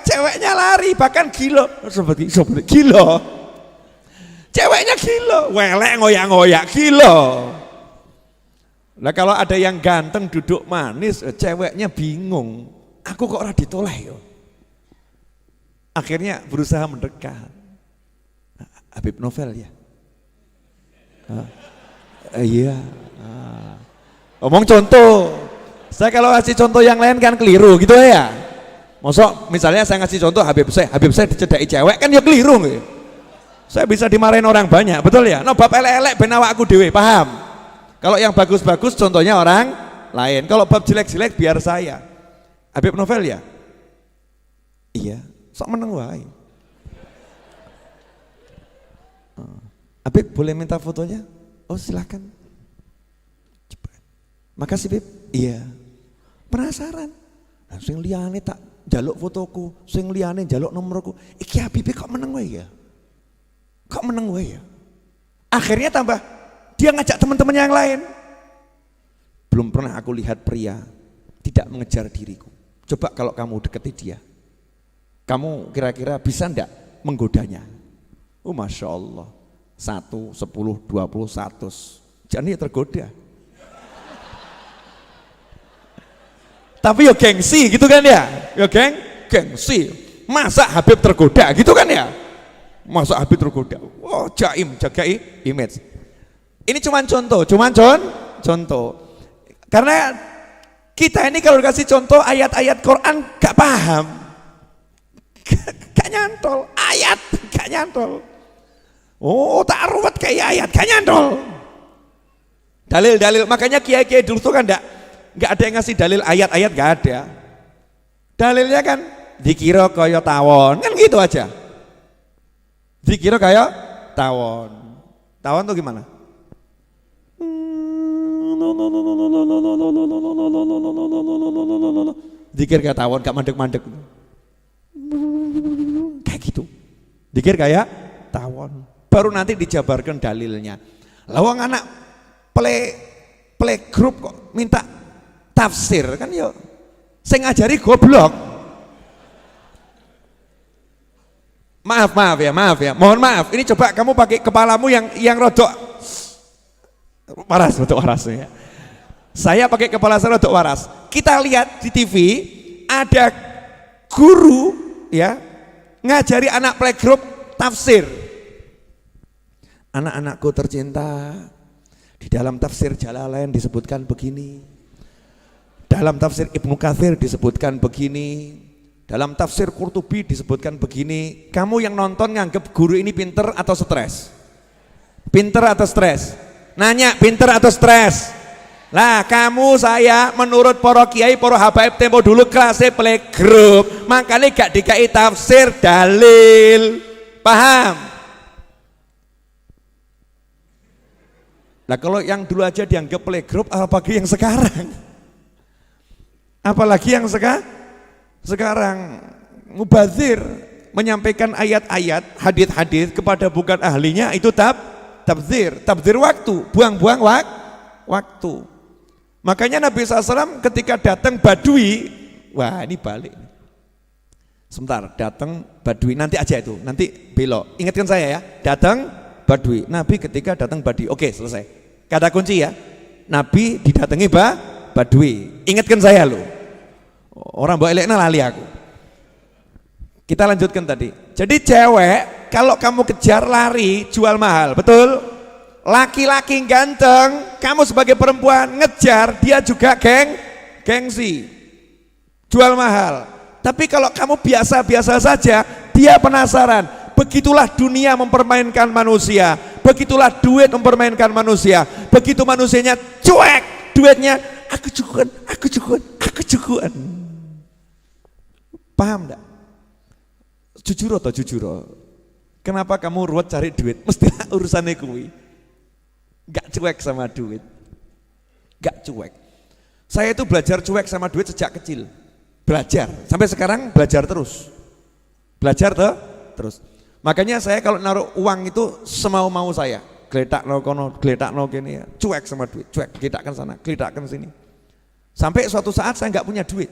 ceweknya lari, bahkan gila. Seperti gila. Ceweknya gila, welek ngoyak-ngoyak gila. Nah kalau ada yang ganteng duduk manis, ceweknya bingung. Aku kok ora ditoleh yo. Akhirnya berusaha mendekat. Habib Novel ya. Iya. Omong contoh. Saya kalau ngasih contoh yang lain kan keliru gitu ya. Mosok misalnya saya ngasih contoh Habib saya dicedai cewek kan ya keliru gitu. Saya bisa dimarahin orang banyak, betul ya? No bab elek-elek ben awakku dhewe, paham? Kalau yang bagus-bagus contohnya orang lain. Kalau bab jelek-jelek biar saya. Habib Novel ya? Iya, sok meneng wae. Habib boleh minta fotonya? Oh silakan. Cepat. Makasih Bib. Iya. Penasaran. Nah, sing liyane tak njaluk fotoku, sing liyane njaluk nomorku. Iki Habib kok meneng wae ya? Kok meneng gue ya? Akhirnya tambah dia ngajak teman-teman yang lain. Belum pernah aku lihat pria tidak mengejar diriku. Coba kalau kamu deketi dia, kamu kira-kira bisa enggak menggodanya? Oh Masya Allah, 1, 10, 20, 100 jadi tergoda. Tapi ya gengsi gitu kan ya? Ya gengsi. Masa Habib tergoda gitu kan ya? Masa Habib tergoda? Oh jaim, jaga image. Ini cuman contoh. Karena kita ini kalau dikasih contoh ayat-ayat Quran gak paham, gak nyantol. Ayat gak nyantol. Oh tak ruwet kayak ayat gak nyantol. Dalil, makanya kiai-kiai dulu tuh kan gak ada yang ngasih dalil ayat-ayat, gak ada. Dalilnya kan dikira kaya tawon, kan gitu aja. Dikira kayak tawon tuh gimana? Dikir kayak tawon, gak mandek-mandek. Kayak gitu. Dikir kayak tawon. Baru nanti dijabarkan dalilnya. Lawang anak playgroup kok minta tafsir kan yo. Sing ngajari goblok. Maaf ya. Mohon maaf. Ini coba kamu pakai kepalamu yang rodok waras ya. Saya pakai kepala saya rodok waras. Kita lihat di TV ada guru ya ngajari anak playgroup tafsir. Anak-anakku tercinta, di dalam tafsir Jalalain disebutkan begini, dalam tafsir Ibnu Katsir disebutkan begini, dalam tafsir Qurtubi disebutkan begini. Kamu yang nonton nganggep guru ini pinter atau stres? Pinter atau stres? Nanya, pinter atau stres? Lah kamu saya menurut para kiai, para habaib tempo dulu kelasnya playgroup, makanya gak dikai tafsir dalil. Paham? Nah kalau yang dulu aja dianggap playgroup, apalagi yang sekarang? Apalagi yang sekarang mubazir menyampaikan ayat-ayat, hadis-hadis kepada bukan ahlinya, itu tabzir waktu, buang-buang waktu. Makanya Nabi SAW ketika datang Badui, wah ini balik. Sebentar, datang Badui, nanti aja itu, nanti belok. Ingatkan saya ya, datang Badui. Nabi ketika datang Badui, oke selesai. Kata kunci ya, Nabi didatangi Badui. Ingatkan saya loh. Orang bawa elekna lali aku. Kita lanjutkan tadi. Jadi cewek kalau kamu kejar lari jual mahal, betul? Laki-laki ganteng, kamu sebagai perempuan ngejar dia juga gengsi. Jual mahal. Tapi kalau kamu biasa-biasa saja, dia penasaran. Begitulah dunia mempermainkan manusia. Begitulah duit mempermainkan manusia. Begitu manusianya cuek, duitnya aku cukuan. Paham enggak? Jujur atau jujur? Kenapa kamu ruwet cari duit? Mesti urusannya kuwi. Gak cuek sama duit. Gak cuek. Saya itu belajar cuek sama duit sejak kecil. Belajar, sampai sekarang belajar terus. Terus. Makanya saya kalau naruh uang itu semau-mau saya. Geletak no kono, geletak no kene ya. Cuek sama duit, cuek, geletakkan sana, geletakkan sini. Sampai suatu saat saya nggak punya duit.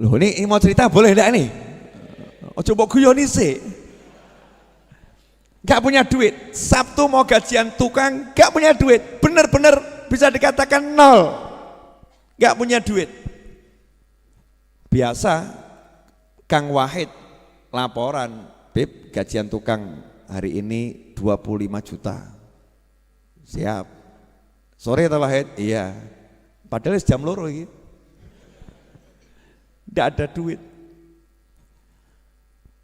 Loh ini mau cerita boleh enggak nih? Oh coba guyoni sih. Nggak punya duit. Sabtu mau gajian tukang, nggak punya duit. Bener-bener bisa dikatakan nol. Nggak punya duit. Biasa Kang Wahid laporan, Bib gajian tukang hari ini 25 juta. Siap. Sore ta Wahid? Iya. Padahal jam loro iki. Nggak ada duit.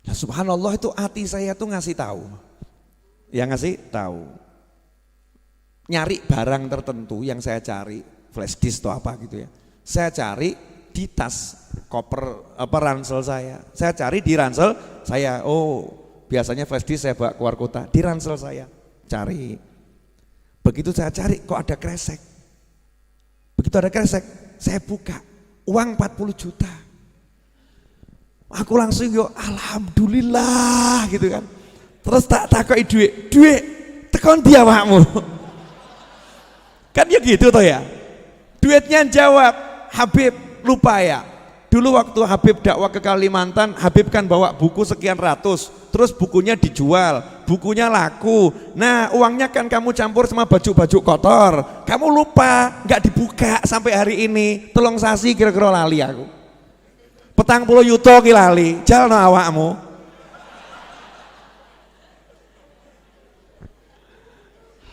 Nah, subhanallah itu hati saya tuh ngasih tahu. Yang ngasih tahu. Nyari barang tertentu yang saya cari, flash disk atau apa gitu ya. Saya cari di tas koper ransel saya cari di ransel saya. Oh biasanya flash disk saya bawa keluar kota, di ransel saya cari. Begitu saya cari kok ada kresek, begitu ada kresek saya buka, uang 40 juta. Aku langsung yo alhamdulillah gitu kan. Terus tak takoki duit tekon dia awakmu. Kan ya gitu toh ya. Duitnya jawab, Habib lupa ya. Dulu waktu Habib dakwah ke Kalimantan, Habib kan bawa buku sekian ratus, terus bukunya dijual, bukunya laku. Nah uangnya kan kamu campur sama baju-baju kotor, kamu lupa, nggak dibuka sampai hari ini. Tolong sasi kira-kira lali aku. 40 yuto ki lali, jalno awakmu.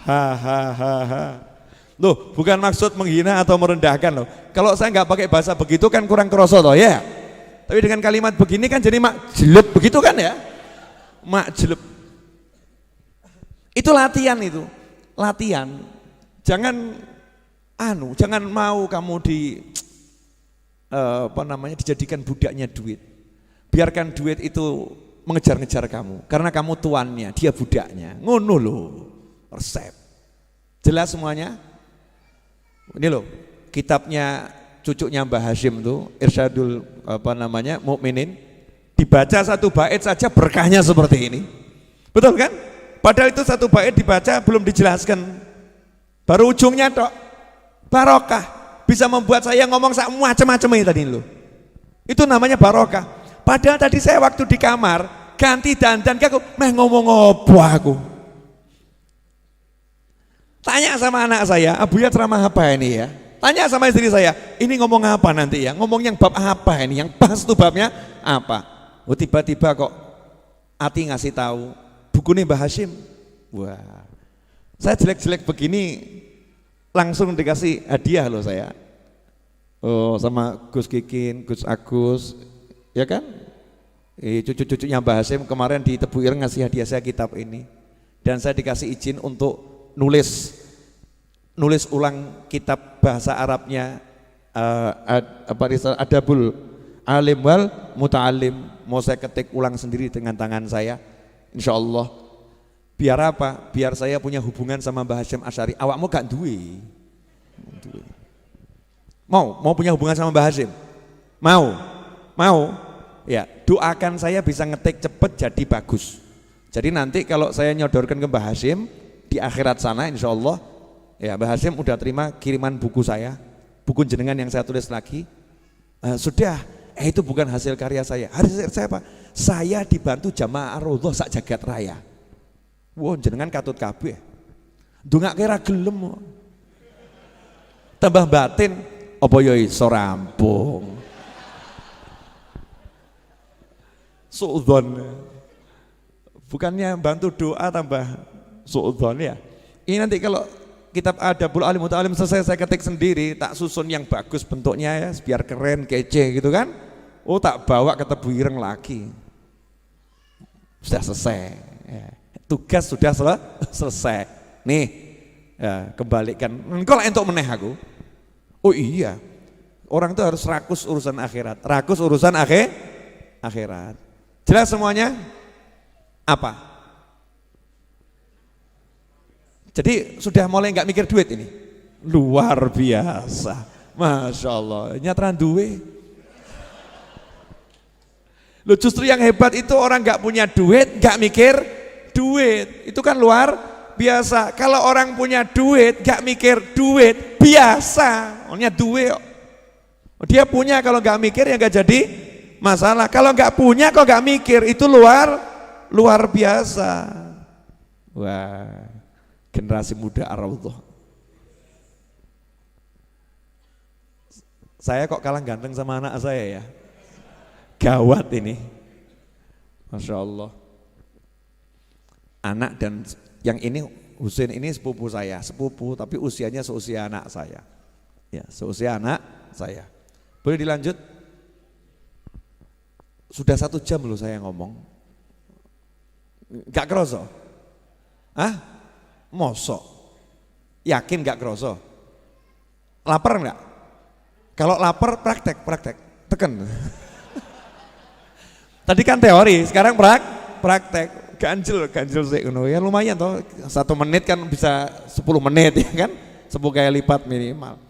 Hahaha. Loh, bukan maksud menghina atau merendahkan loh. Kalau saya nggak pakai bahasa begitu kan kurang kroso toh ya. Tapi dengan kalimat begini kan jadi mak jelek begitu kan ya. Mak jelek. Itu latihan itu. Latihan. Jangan mau kamu dijadikan budaknya duit. Biarkan duit itu mengejar-ngejar kamu karena kamu tuannya, dia budaknya. Ngono loh. Resep. Jelas semuanya? Ini loh, kitabnya cucunya Mbah Hashim tuh, Irsyadul Mukminin, dibaca satu bait saja berkahnya seperti ini. Betul kan? Padahal itu satu bait dibaca belum dijelaskan. Baru ujungnya tok. Barokah. Bisa membuat saya ngomong macam-macam ini tadi loh. Itu namanya barokah. Padahal tadi saya waktu di kamar ganti dandan aku ngomong apa aku. Tanya sama anak saya, Abuya ceramah apa ini ya? Tanya sama istri saya, ini ngomong apa nanti ya? Ngomong yang bab apa ini? Yang pas tuh babnya apa? Oh tiba-tiba kok Ati ngasih tahu bukunya Mbah Hashim. Wah, saya jelek-jelek begini langsung dikasih hadiah loh saya. Oh sama Gus Kikin, Gus Agus, ya kan? Cucu-cucunya Mbah Hashim kemarin di Tebu Ireng ngasih hadiah saya kitab ini. Dan saya dikasih izin untuk nulis ulang kitab bahasa Arabnya Adabul Alim wal Muta'alim, mau saya ketik ulang sendiri dengan tangan saya, insya Allah. Biar apa? Biar saya punya hubungan sama Mbah Hashim Asy'ari. Awakmu gak duwe? Mau punya hubungan sama Mbah Hashim? Mau? Ya, doakan saya bisa ngetik cepet jadi bagus. Jadi nanti kalau saya nyodorkan ke Mbah Hashim di akhirat sana insya Allah, ya Mbah Hashim udah terima kiriman buku saya, buku jenengan yang saya tulis lagi. Sudah, itu bukan hasil karya saya. Hasil saya apa? Saya dibantu Jamaah Ar-Raudhah sak jagat raya. Wah, jenengan katut kabeh. Ndongake ra gelem. Tambah batin, apa ya iso rampung. Suudzon. Bukannya bantu doa tambah suudzon ya. Ini nanti kalau kitab Adabul Alim Muta'alim selesai saya ketik sendiri, tak susun yang bagus bentuknya ya, biar keren, kece gitu kan. Oh tak bawa ke Tebu Ireng lagi. Sudah selesai. Ya. Tugas sudah selesai. Nih, ya, kembalikan. Engkau lah entuk meneh aku. Oh iya, orang itu harus rakus urusan akhirat. Rakus urusan akhirat. Jelas semuanya? Apa? Jadi sudah mulai nggak mikir duit ini? Luar biasa, Masya Allah, nyatran duwe. Loh justru yang hebat itu orang nggak punya duit, nggak mikir duit, itu kan luar biasa. Kalau orang punya duit, nggak mikir duit, biasa, orangnya duit. Dia punya, kalau nggak mikir ya nggak jadi masalah. Kalau nggak punya, kok nggak mikir, itu luar biasa. Wah, generasi muda Ar-Raudhah. Saya kok kalah ganteng sama anak saya ya. Gawat ini, Masya Allah. Anak dan yang ini Husain ini sepupu saya, sepupu tapi usianya seusia anak saya. Ya, seusia anak saya. Boleh dilanjut? Sudah 1 jam loh saya ngomong. Gak kerasa? Hah? Mosok? Yakin gak kerasa? Lapar enggak? Kalau lapar praktek, tekan. Tadi kan teori, sekarang praktek. Ganjil sih, ya lumayan toh. 1 menit kan bisa 10 menit ya kan, 10 kali lipat minimal.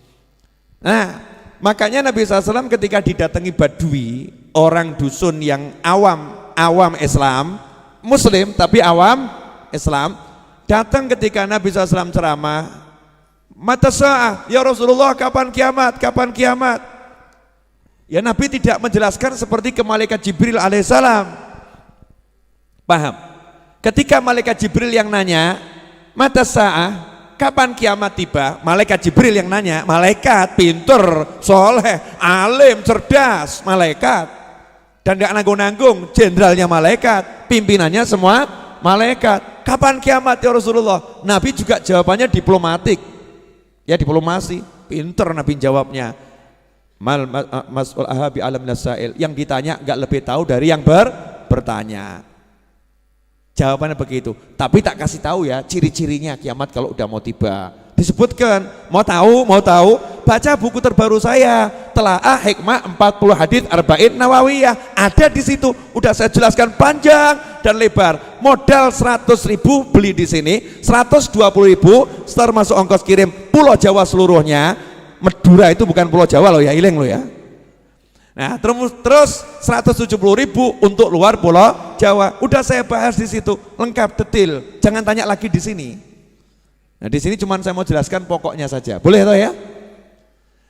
Nah, makanya Nabi SAW ketika didatangi Badui, orang dusun yang awam Islam, Muslim tapi awam Islam, datang ketika Nabi SAW ceramah, mata sa'ah, ya Rasulullah kapan kiamat? Ya Nabi tidak menjelaskan seperti ke malaikat Jibril alaihissalam. Paham? Ketika malaikat Jibril yang nanya, mata sa'ah, kapan kiamat tiba? Malaikat Jibril yang nanya, malaikat pinter, soleh, alim, cerdas, malaikat. Dan gak nanggung-nanggung, jenderalnya malaikat, pimpinannya semua malaikat. Kapan kiamat ya Rasulullah? Nabi juga jawabannya diplomatik. Ya diplomasi, pinter Nabi jawabnya. Mas'ul ahabi alam nasail, yang ditanya gak lebih tahu dari yang bertanya. Jawabannya begitu, tapi tak kasih tahu ya ciri-cirinya kiamat kalau udah mau tiba. Disebutkan, mau tahu, baca buku terbaru saya, Telaah Hikmah 40 Hadits Arba'in Nawawiyah, ada di situ, udah saya jelaskan panjang dan lebar. Modal 100.000 beli di sini, 120.000 termasuk ongkos kirim Pulau Jawa seluruhnya. Madura itu bukan Pulau Jawa loh ya, iling loh ya. Nah terus 170.000 untuk luar Pulau Jawa. Udah saya bahas di situ lengkap detail. Jangan tanya lagi di sini. Nah di sini cuma saya mau jelaskan pokoknya saja. Boleh toh ya?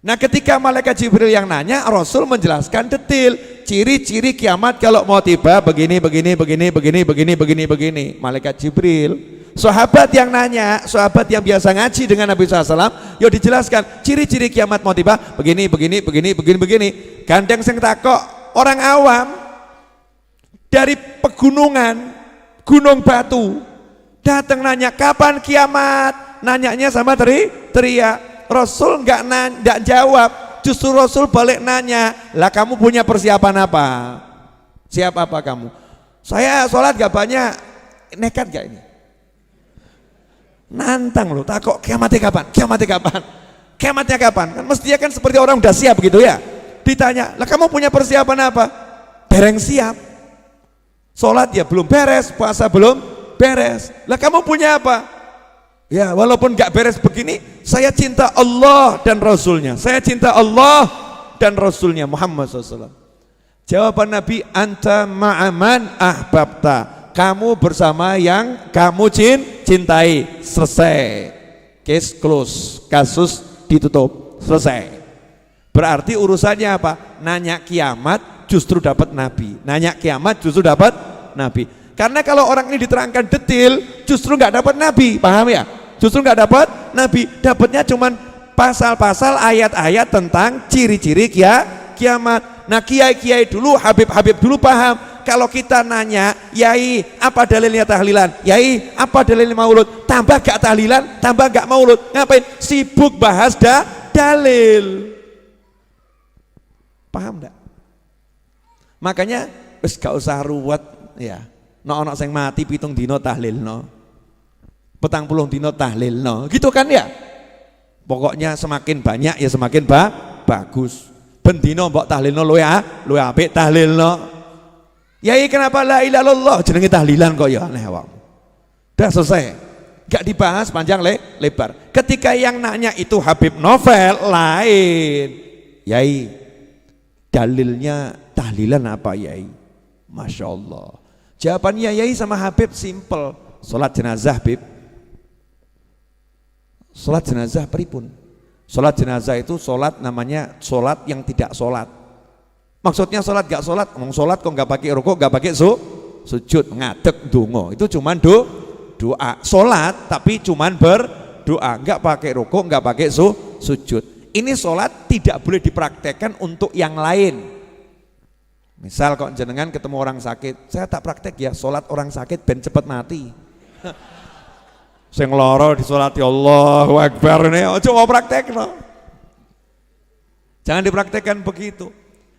Nah ketika malaikat Jibril yang nanya, Rasul menjelaskan detail ciri-ciri kiamat kalau mau tiba begini. Malaikat Jibril. Sahabat yang nanya, sahabat yang biasa ngaji dengan Nabi SAW, yuk dijelaskan ciri-ciri kiamat mau tiba begini. Gandeng sing takok orang awam dari pegunungan, gunung batu, datang nanya kapan kiamat, nanyanya sama teriak. Rasul enggak jawab, justru Rasul balik nanya, lah kamu punya persiapan apa? Siap apa kamu? Saya sholat gak banyak, nekat gak ini? Nantang loh, takut kiamatnya kapan? Kiamatnya kapan? Kan mestinya kan seperti orang udah siap gitu ya. Ditanya, lah kamu punya persiapan apa? Bereng siap. Sholat ya belum beres, puasa belum beres. Lah kamu punya apa? Ya walaupun gak beres begini, saya cinta Allah dan Rasulnya. Saya cinta Allah dan Rasulnya Muhammad SAW. Jawaban Nabi, anta ma'aman ahbabta. Kamu bersama yang kamu cintai. Selesai. Case close. Kasus ditutup. Selesai. Berarti urusannya apa? Nanya kiamat justru dapat Nabi. Nanya kiamat justru dapat Nabi. Karena kalau orang ini diterangkan detail, justru nggak dapat Nabi. Paham ya? Justru nggak dapat Nabi, dapatnya cuman pasal-pasal ayat-ayat tentang ciri-ciri kiamat. Nah kiai-kiai dulu, Habib-Habib dulu paham. Kalau kita nanya, yai apa dalilnya tahlilan? Yai apa dalilnya maulud? Tambah gak tahlilan, tambah gak maulud. Ngapain? Sibuk bahas dalil. Paham enggak? Makanya wis gak usah ruwet ya. Ono sing mati 7 dina tahlilno. 40 dino tahlil no, gitu kan ya. Pokoknya semakin banyak ya semakin bagus. Bendino mbok tahlil no luwe apik tahlil no. Yai kenapa la ilaha illallah jenenge tahlilan kok ya aneh wong. Udah selesai. Gak dibahas panjang lebar. Ketika yang nanya itu Habib Novel lain. Yai dalilnya tahlilan apa Yai? Masya Allah. Jawabannya Yai sama Habib simple. Sholat jenazah Bib. Sholat jenazah pripun? Sholat jenazah itu sholat namanya sholat yang tidak sholat. Maksudnya sholat gak sholat, ngomong sholat kok gak pakai rukuk, gak pakai sujud, ngadeg donga. Itu cuman doa. Sholat tapi cuman berdoa, gak pakai rukuk, gak pakai sujud. Ini sholat tidak boleh dipraktekkan untuk yang lain. Misal kok jenengan ketemu orang sakit, saya tak praktek ya sholat orang sakit ben cepet mati. Sing loro disolati Allahu Akbar nih, coba praktekno. Jangan dipraktekkan begitu.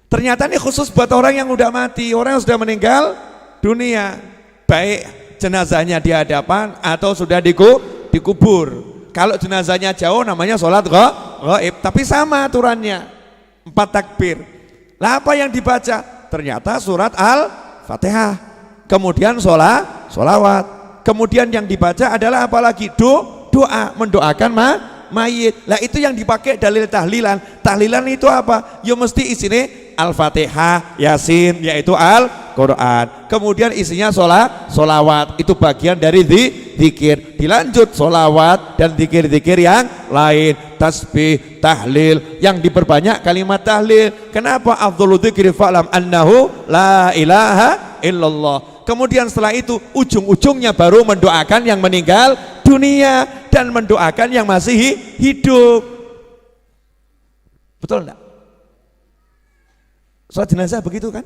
Ternyata ini khusus buat orang yang udah mati, orang yang sudah meninggal dunia. Baik jenazahnya di hadapan atau sudah dikubur. Kalau jenazahnya jauh namanya sholat ghaib, tapi sama aturannya 4 takbir. Lah apa yang dibaca? Ternyata surat Al-Fatihah. Kemudian sholawat. Kemudian yang dibaca adalah apalagi doa, mendoakan mayit. Lah itu yang dipakai dalil tahlilan. Tahlilan itu apa? Ya mesti isinya Al-Fatihah, Yasin, yaitu Al-Quran. Kemudian isinya sholawat, itu bagian dari zikir. Dilanjut sholawat dan zikir-zikir yang lain, tasbih, tahlil, yang diperbanyak kalimat tahlil. Kenapa? Afdhalu dzikri fa'lam annahu la ilaha illallah. Kemudian setelah itu ujung-ujungnya baru mendoakan yang meninggal dunia dan mendoakan yang masih hidup. Betul enggak? Sholat jenazah begitu kan?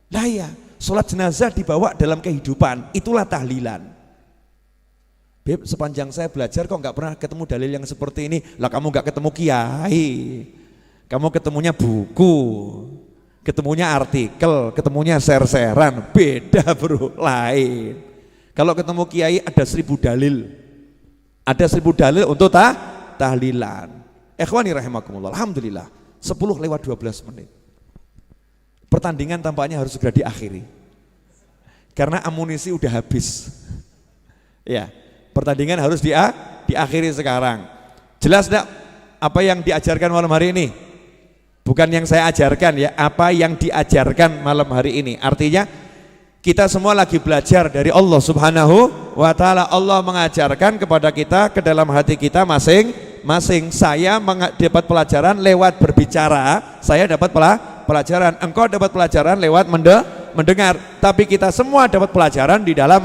Lah ya, sholat jenazah dibawa dalam kehidupan, itulah tahlilan. Beb, sepanjang saya belajar kok nggak pernah ketemu dalil yang seperti ini. Lah kamu nggak ketemu kiai, kamu ketemunya buku, ketemunya artikel, ketemunya share-sharean, beda bro, lain. Kalau ketemu kiai ada 1000 dalil, ada 1000 dalil untuk tahlilan. Ikhwani rahimakumullah, alhamdulillah 10:12. Pertandingan tampaknya harus segera diakhiri. karena amunisi udah habis. Ya, pertandingan harus diakhiri sekarang. Jelas enggak apa yang diajarkan malam hari ini? Bukan yang saya ajarkan ya, apa yang diajarkan malam hari ini. Artinya kita semua lagi belajar dari Allah Subhanahu wa taala. Allah mengajarkan kepada kita ke dalam hati kita masing-masing. Saya dapat pelajaran lewat berbicara, saya dapat pelajaran, engkau dapat pelajaran lewat mendengar, tapi kita semua dapat pelajaran di dalam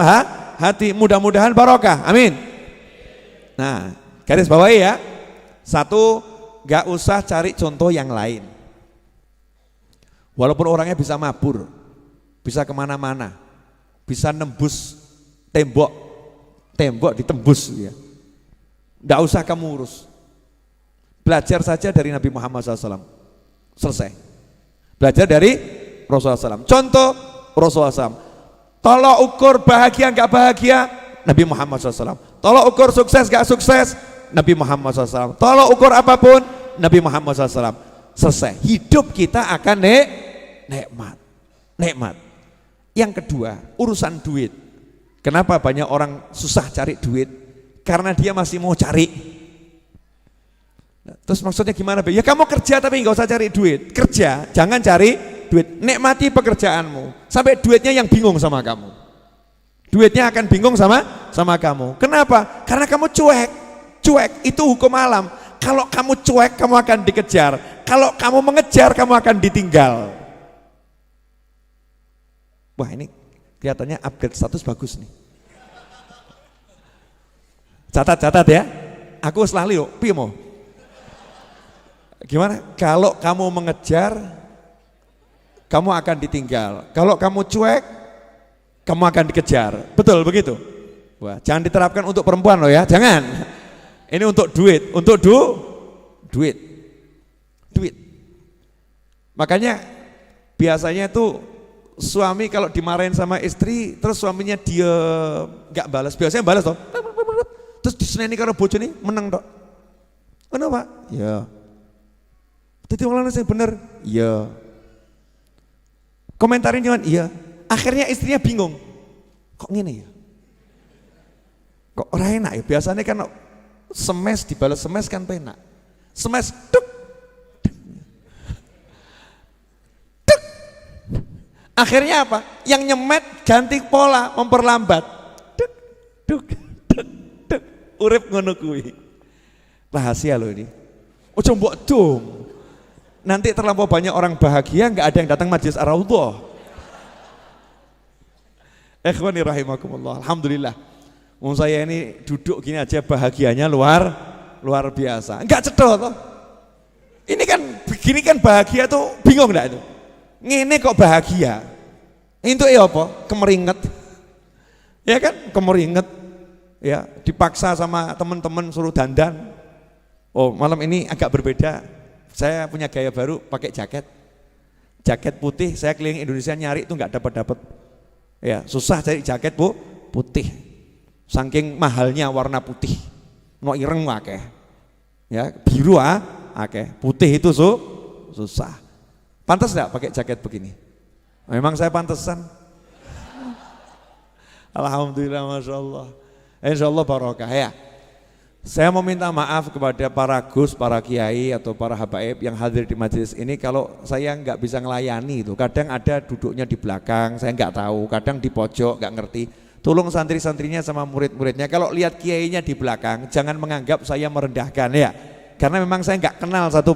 hati. Mudah-mudahan barokah, amin. Nah, garis bawahi ya. Satu, gak usah cari contoh yang lain. Walaupun orangnya bisa mabur, bisa kemana-mana, bisa nembus tembok ditembus ya. Gak usah kamu urus. Belajar saja dari Nabi Muhammad SAW. Selesai. Belajar dari Rasulullah SAW. Contoh Rasulullah SAW. Tolok ukur bahagia gak bahagia, Nabi Muhammad SAW. Tolok ukur sukses gak sukses, Nabi Muhammad SAW. Tolok ukur apapun, Nabi Muhammad SAW. Selesai. Hidup kita akan nikmat. Yang kedua, urusan duit. Kenapa banyak orang susah cari duit? Karena dia masih mau cari. Terus maksudnya gimana? Ya kamu kerja tapi nggak usah cari duit. Kerja, jangan cari duit. Nikmati pekerjaanmu. Sampai duitnya yang bingung sama kamu. Duitnya akan bingung sama kamu. Kenapa? Karena kamu cuek. Cuek itu hukum alam. Kalau kamu cuek, kamu akan dikejar. Kalau kamu mengejar, kamu akan ditinggal. Wah, ini kelihatannya upgrade status bagus nih. Catat ya. Aku selalu yuk, piye mau? Gimana? Kalau kamu mengejar, kamu akan ditinggal. Kalau kamu cuek, kamu akan dikejar. Betul begitu? Wah, jangan diterapkan untuk perempuan loh ya, jangan. Ini untuk duit, untuk duit. Makanya biasanya tuh suami kalau dimarahin sama istri, terus suaminya dia nggak balas, biasanya balas toh. Terus diseneni karo bojone meneng tok. Kenapa? Ya. Dadi wong lanang sing bener. Iya. Komentarin cuman iya. Akhirnya istrinya bingung. Kok ngene ya? Kok ora enak ya? Biasanya kan semes dibalas semes kan penak. Semes duk. Duk. Akhirnya apa? Yang nyemet ganti pola, memperlambat. Duk duk duk duk. Urip ngono kuwi. Rahasia loh ini. Ojo mbok dong. Nanti terlampau banyak orang bahagia, nggak ada yang datang majelis Ar-Raudhah. Ikhwani rahimakumullah. Alhamdulillah. Saya ini duduk gini aja bahagianya luar biasa. Enggak cedok toh. Ini kan begini kan bahagia tuh bingung enggak itu? Ngene kok bahagia. Itu ya apa? Kemeringet. Ya kan? Kemeringet. Ya, dipaksa sama teman-teman suruh dandan. Oh, malam ini agak berbeda. Saya punya gaya baru pakai jaket putih. Saya keliling Indonesia nyari itu nggak dapat. Ya susah cari jaket putih. Saking mahalnya warna putih. Mau ireng akeh. Ya biru akeh. Putih itu susah. Pantas nggak pakai jaket begini? Memang saya pantesan. Alhamdulillah, masya Allah. Insya Allah barokah ya. Saya mau minta maaf kepada para gus, para kiai atau para habaib yang hadir di majelis ini kalau saya nggak bisa ngelayani itu. Kadang ada duduknya di belakang, saya nggak tahu. Kadang di pojok, nggak ngerti. Tolong santri-santrinya sama murid-muridnya. Kalau lihat kiainya di belakang, jangan menganggap saya merendahkan ya. Karena memang saya nggak kenal satu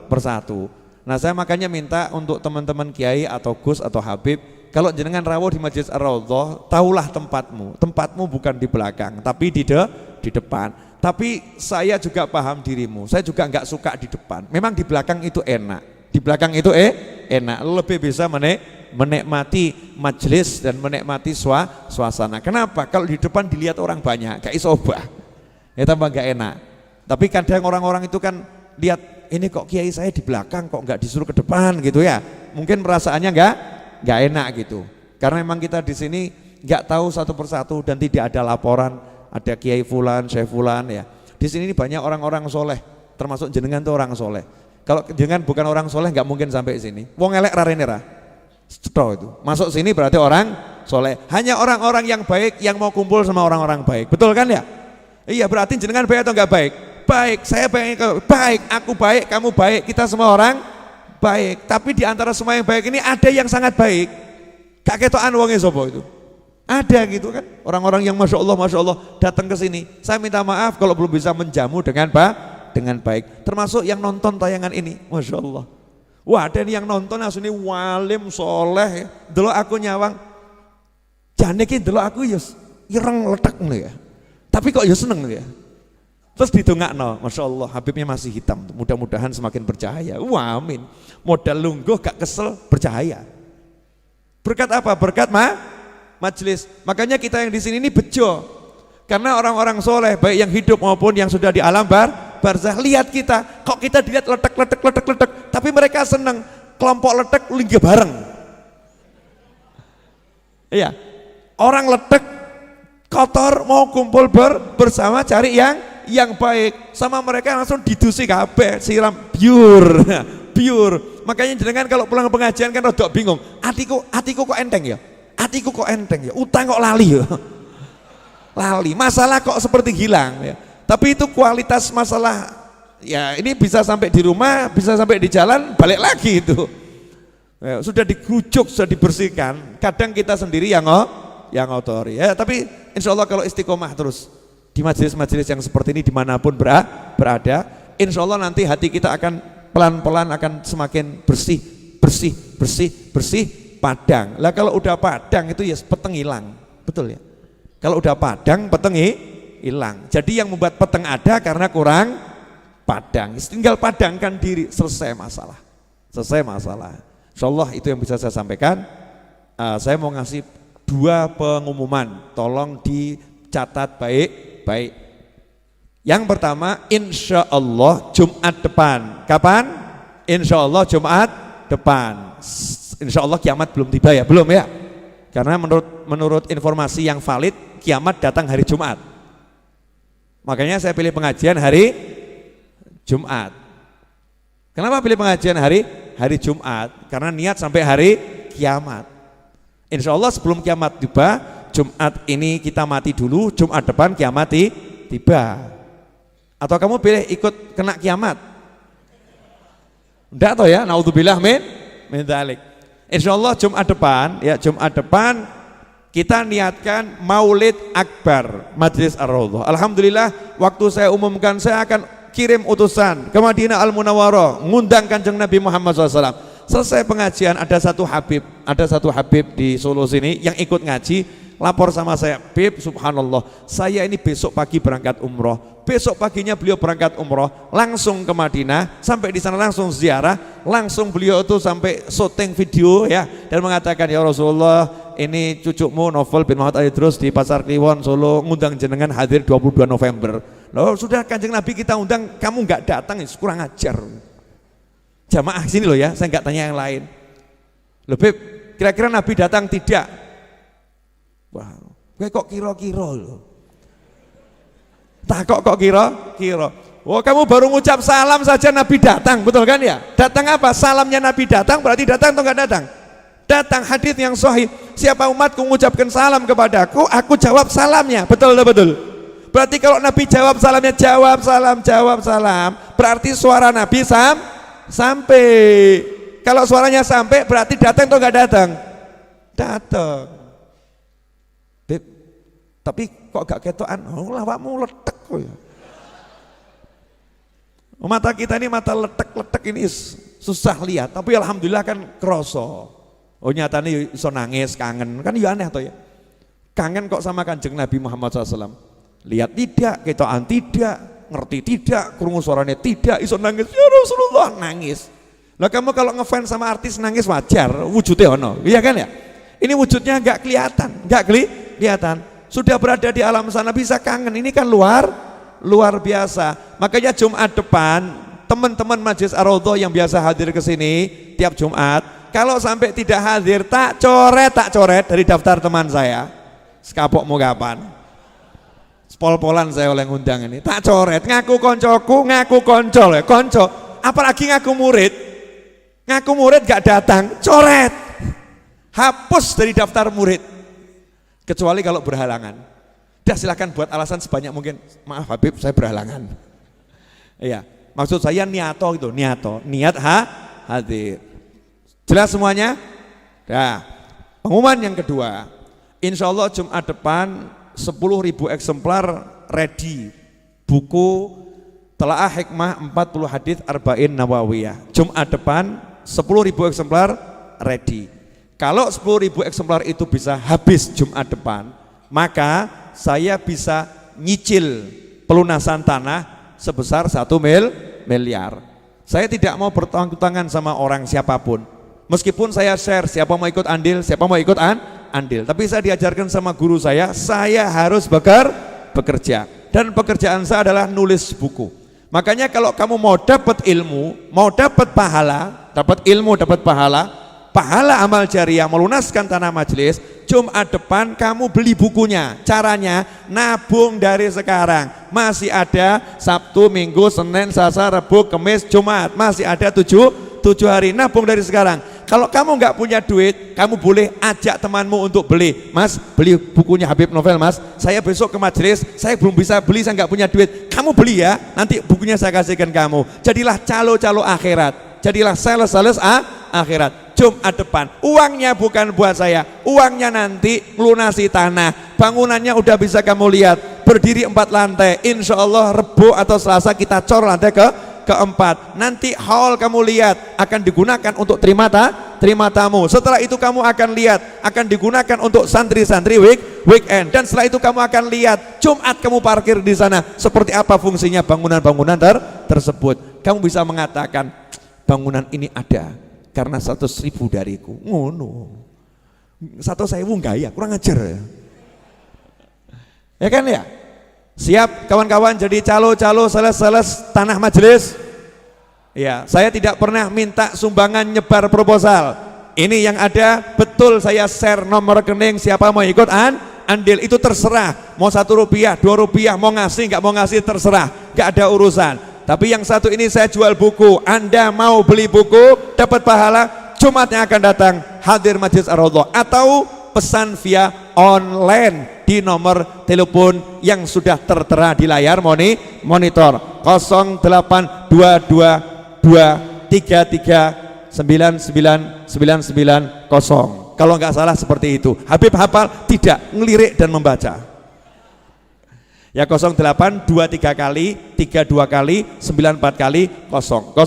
persatu. Nah saya makanya minta untuk teman-teman kiai atau gus atau habib, kalau jenengan rawuh di majelis Ar-Raudhah, tahulah tempatmu. Tempatmu bukan di belakang, tapi di depan. Tapi saya juga paham dirimu, saya juga enggak suka di depan. Memang di belakang itu enak, di belakang itu enak, lebih bisa menikmati majelis dan menikmati suasana. Kenapa? Kalau di depan dilihat orang banyak, kayak isobah, ya tambah enggak enak. Tapi kadang orang-orang itu kan lihat, ini kok kiai saya di belakang, kok enggak disuruh ke depan gitu ya. Mungkin perasaannya enggak enak gitu. Karena memang kita di sini enggak tahu satu persatu dan tidak ada laporan. Ada kiai fulan, syekh fulan ya. Di sini banyak orang-orang soleh, termasuk jenengan tuh orang soleh. Kalau jenengan bukan orang soleh nggak mungkin sampai sini. Wong elek rarene ra. Cetok itu. Masuk sini berarti orang soleh. Hanya orang-orang yang baik yang mau kumpul sama orang-orang baik. Betul kan ya? Iya, berarti jenengan baik atau enggak baik? Baik, saya baik, aku baik, kamu baik, kita semua orang baik. Tapi di antara semua yang baik ini ada yang sangat baik. Gak ketokan wonge sapa itu? Ada gitu kan, orang-orang yang masya Allah datang ke sini. Saya minta maaf kalau belum bisa menjamu dengan baik. Termasuk yang nonton tayangan ini, masya Allah. Wah, ada yang nonton asune walim soleh, delok aku nyawang. Jane ki delok aku ya ireng letek ngono ya. Tapi kok ya seneng ya. Terus didongakno, masya Allah, Habibnya masih hitam. Mudah-mudahan semakin bercahaya. Wah, amin. Modal lungguh gak kesel bercahaya. Berkat apa? Berkat majelis. Makanya kita yang di sini ini bejo. Karena orang-orang soleh, baik yang hidup maupun yang sudah di alam barzah, lihat kita, kok kita dilihat letek, tapi mereka senang kelompok letek linggih bareng. Iya, orang letek kotor mau kumpul bersama cari yang baik, sama mereka langsung didusi kabeh, siram biur. Makanya jenengan kalau pulang pengajian kan rodok bingung, atiku kok enteng ya? Atiku kok enteng ya? Utang kok lali ya? Lali, masalah kok seperti hilang ya. Tapi itu kualitas masalah ya, ini bisa sampai di rumah, bisa sampai di jalan, balik lagi itu ya, sudah digujuk, sudah dibersihkan. Kadang kita sendiri yang ngotori ya, tapi insya Allah kalau istiqomah terus di majelis-majelis yang seperti ini dimanapun berada, insya Allah nanti hati kita akan pelan-pelan akan semakin bersih, padang. Lah kalau udah padang itu ya peteng hilang, betul ya. Kalau udah padang peteng hilang. Jadi yang membuat peteng ada karena kurang padang. Tinggal padangkan diri, selesai masalah. Insya Allah itu yang bisa saya sampaikan. Saya mau ngasih 2 pengumuman, tolong dicatat baik-baik. Yang pertama, insya Allah Jumat depan. Kapan? Insya Allah Jumat depan. Insya Allah kiamat belum tiba ya, belum ya? Karena menurut informasi yang valid, kiamat datang hari Jumat. Makanya saya pilih pengajian hari Jumat. Kenapa pilih pengajian hari Jumat? Karena niat sampai hari kiamat. Insya Allah sebelum kiamat tiba, Jumat ini kita mati dulu, Jumat depan kiamat tiba. Atau kamu pilih ikut kena kiamat? Enggak toh ya, naudzubillah min dzalik. Insya Allah Jumat depan kita niatkan Maulid Akbar Majelis Ar-Raudhah. Alhamdulillah waktu saya umumkan saya akan kirim utusan ke Madinah Al-Munawwarah ngundang Kanjeng Nabi Muhammad SAW. Selesai pengajian ada satu Habib di Solo sini yang ikut ngaji, lapor sama saya, Bib, subhanallah, saya ini besok pagi berangkat umroh. Besok paginya beliau berangkat umroh, langsung ke Madinah, sampai di sana langsung ziarah, langsung beliau itu sampai syuting video ya, dan mengatakan, ya Rasulullah, ini cucumu Novel bin Muhammad Ali Idrus di Pasar Kliwon Solo ngundang jenengan hadir 22 November. Loh sudah Kanjeng Nabi kita undang, kamu nggak datang, kurang ajar. Jamaah sini loh ya, saya nggak tanya yang lain. Loh Bib, kira-kira Nabi datang tidak? Wah, gue kok kira-kira loh. Tak kok kira-kira. Oh kamu baru ngucap salam saja Nabi datang, betul kan ya? Datang apa? Salamnya Nabi datang berarti datang atau nggak datang? Datang, hadits yang sahih. Siapa umatku mengucapkan salam kepadaku, aku jawab salamnya, betul atau betul? Berarti kalau Nabi jawab salamnya, jawab salam, berarti suara Nabi sampai. Kalau suaranya sampai berarti datang atau nggak datang? Datang. Beb, tapi kok gak ketokan? Oh lawakmu letek kok ya. Mata kita ini mata letek ini susah lihat, tapi alhamdulillah kan kroso. Oh nyatanya iso nangis, kangen, kan ya aneh toh ya. Kangen kok sama Kanjeng Nabi Muhammad SAW. Lihat tidak, ketokan tidak, ngerti tidak, krungu suaranya tidak, iso nangis, ya Rasulullah nangis. Lah kamu kalau ngefans sama artis nangis wajar, wujudnya ono, iya kan ya? Ini wujudnya nggak kelihatan. Sudah berada di alam sana bisa kangen, ini kan luar biasa. Makanya Jumat depan teman-teman Majelis Ar-Raudhah yang biasa hadir ke sini tiap Jumat, kalau sampai tidak hadir tak coret dari daftar teman saya. Sekapok mau kapan? Pol-polan saya oleh ngundang ini. Tak coret, ngaku koncoku, ngaku koncol ya, konco. Apalagi ngaku murid gak datang, coret. Hapus dari daftar murid. kecuali kalau berhalangan. Dah silakan buat alasan sebanyak mungkin. Maaf Habib, saya berhalangan. Iya, maksud saya niato gitu, niat hadir. Jelas semuanya? Nah, pengumuman yang kedua, insya Allah Jumat depan 10.000 eksemplar ready buku Telaah Hikmah 40 Hadits Arba'in Nawawiyah. Jumat depan 10.000 eksemplar ready. Kalau 10.000 eksemplar itu bisa habis Jumat depan, maka saya bisa nyicil pelunasan tanah sebesar 1 miliar. Saya tidak mau bertanggung-tangan sama orang siapapun. Meskipun saya share, siapa mau ikut andil, siapa mau ikut andil. Tapi saya diajarkan sama guru saya harus bekerja. Dan pekerjaan saya adalah nulis buku. Makanya kalau kamu mau dapat ilmu, mau dapat pahala, dapat ilmu, dapat pahala amal jariah melunaskan tanah majelis, Jumat depan kamu beli bukunya. Caranya nabung dari sekarang. Masih ada Sabtu, Minggu, Senin, Selasa, Rabu, Kamis, Jumat. Masih ada 7 hari, nabung dari sekarang. Kalau kamu nggak punya duit, kamu boleh ajak temanmu untuk beli. Mas, beli bukunya Habib Novel mas, saya besok ke majelis, saya belum bisa beli, saya nggak punya duit. Kamu beli ya, nanti bukunya saya kasihkan kamu. Jadilah calo-calo akhirat, jadilah sales akhirat. Jumat depan, uangnya bukan buat saya, uangnya nanti melunasi tanah. Bangunannya udah bisa kamu lihat, berdiri 4 lantai. Insya Allah Rebo atau Selasa kita cor lantai keempat. Nanti hall kamu lihat akan digunakan untuk terima tamu. Setelah itu kamu akan lihat akan digunakan untuk santri-santri weekend. Dan setelah itu kamu akan lihat Jumat kamu parkir di sana seperti apa fungsinya bangunan-bangunan tersebut. Kamu bisa mengatakan bangunan ini ada karena 100.000 dariku. Ngono. 100.000 enggak ya? Kurang ajar ya. Ya kan ya? Siap kawan-kawan jadi calo-calo sales tanah majelis? Ya, saya tidak pernah minta sumbangan nyebar proposal. Ini yang ada betul saya share nomor rekening, siapa mau ikut andil itu terserah. Mau 1 rupiah, 2 rupiah, mau ngasih nggak mau ngasih terserah, nggak ada urusan. Tapi yang satu ini saya jual buku. Anda mau beli buku dapat pahala, Jumatnya akan datang hadir Majelis Ar-Raudhah atau pesan via online di nomor telepon yang sudah tertera di layar monitor 082223399990. Kalau nggak salah seperti itu. Habib hafal tidak, ngelirik dan membaca. Ya 0823 kali 32 kali 94 kali 0 0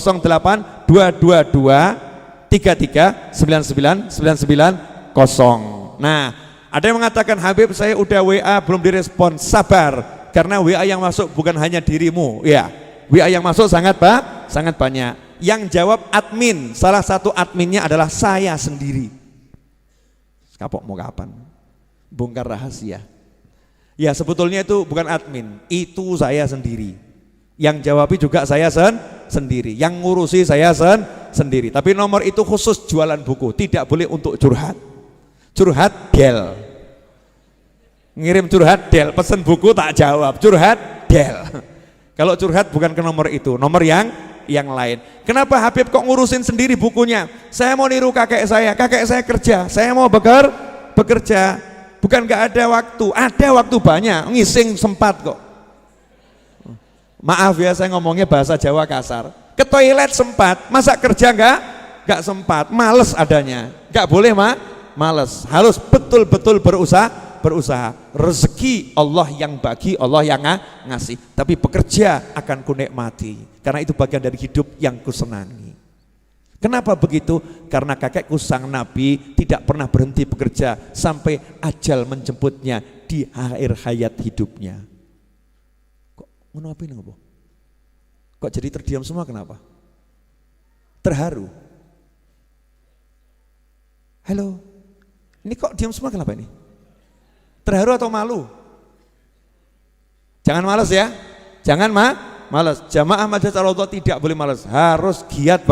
Nah, ada yang mengatakan Habib saya udah WA belum direspon. Sabar, karena WA yang masuk bukan hanya dirimu ya. WA yang masuk sangat banyak. Yang jawab admin, salah satu adminnya adalah saya sendiri. Kapok mau kapan? Bongkar rahasia. Ya sebetulnya itu bukan admin, itu saya sendiri. Yang jawabi juga saya sendiri, yang ngurusi saya sendiri. Tapi nomor itu khusus jualan buku, tidak boleh untuk curhat. Curhat del, ngirim curhat del, pesen buku tak jawab, curhat del. Kalau curhat bukan ke nomor itu, nomor yang lain. Kenapa Habib kok ngurusin sendiri bukunya? Saya mau niru kakek saya kerja, saya mau bekerja, bukan nggak ada waktu banyak, ngising sempat kok. Maaf ya saya ngomongnya bahasa Jawa kasar. Ke toilet sempat, masa kerja nggak sempat, males adanya, nggak boleh males, harus betul-betul berusaha. Rezeki Allah yang bagi, Allah yang ngasih. Tapi bekerja akan kunikmati, karena itu bagian dari hidup yang kusenangi. Kenapa begitu? Karena kakekku sang Nabi tidak pernah berhenti bekerja sampai ajal menjemputnya di akhir hayat hidupnya. Kok menapi ngopo? Kok jadi terdiam semua kenapa? Terharu. Halo. Ini kok diam semua kenapa ini? Terharu atau malu? Jangan malas ya. Jangan malas. Jamaah Majelis Ar-Raudhah tidak boleh malas. Harus giat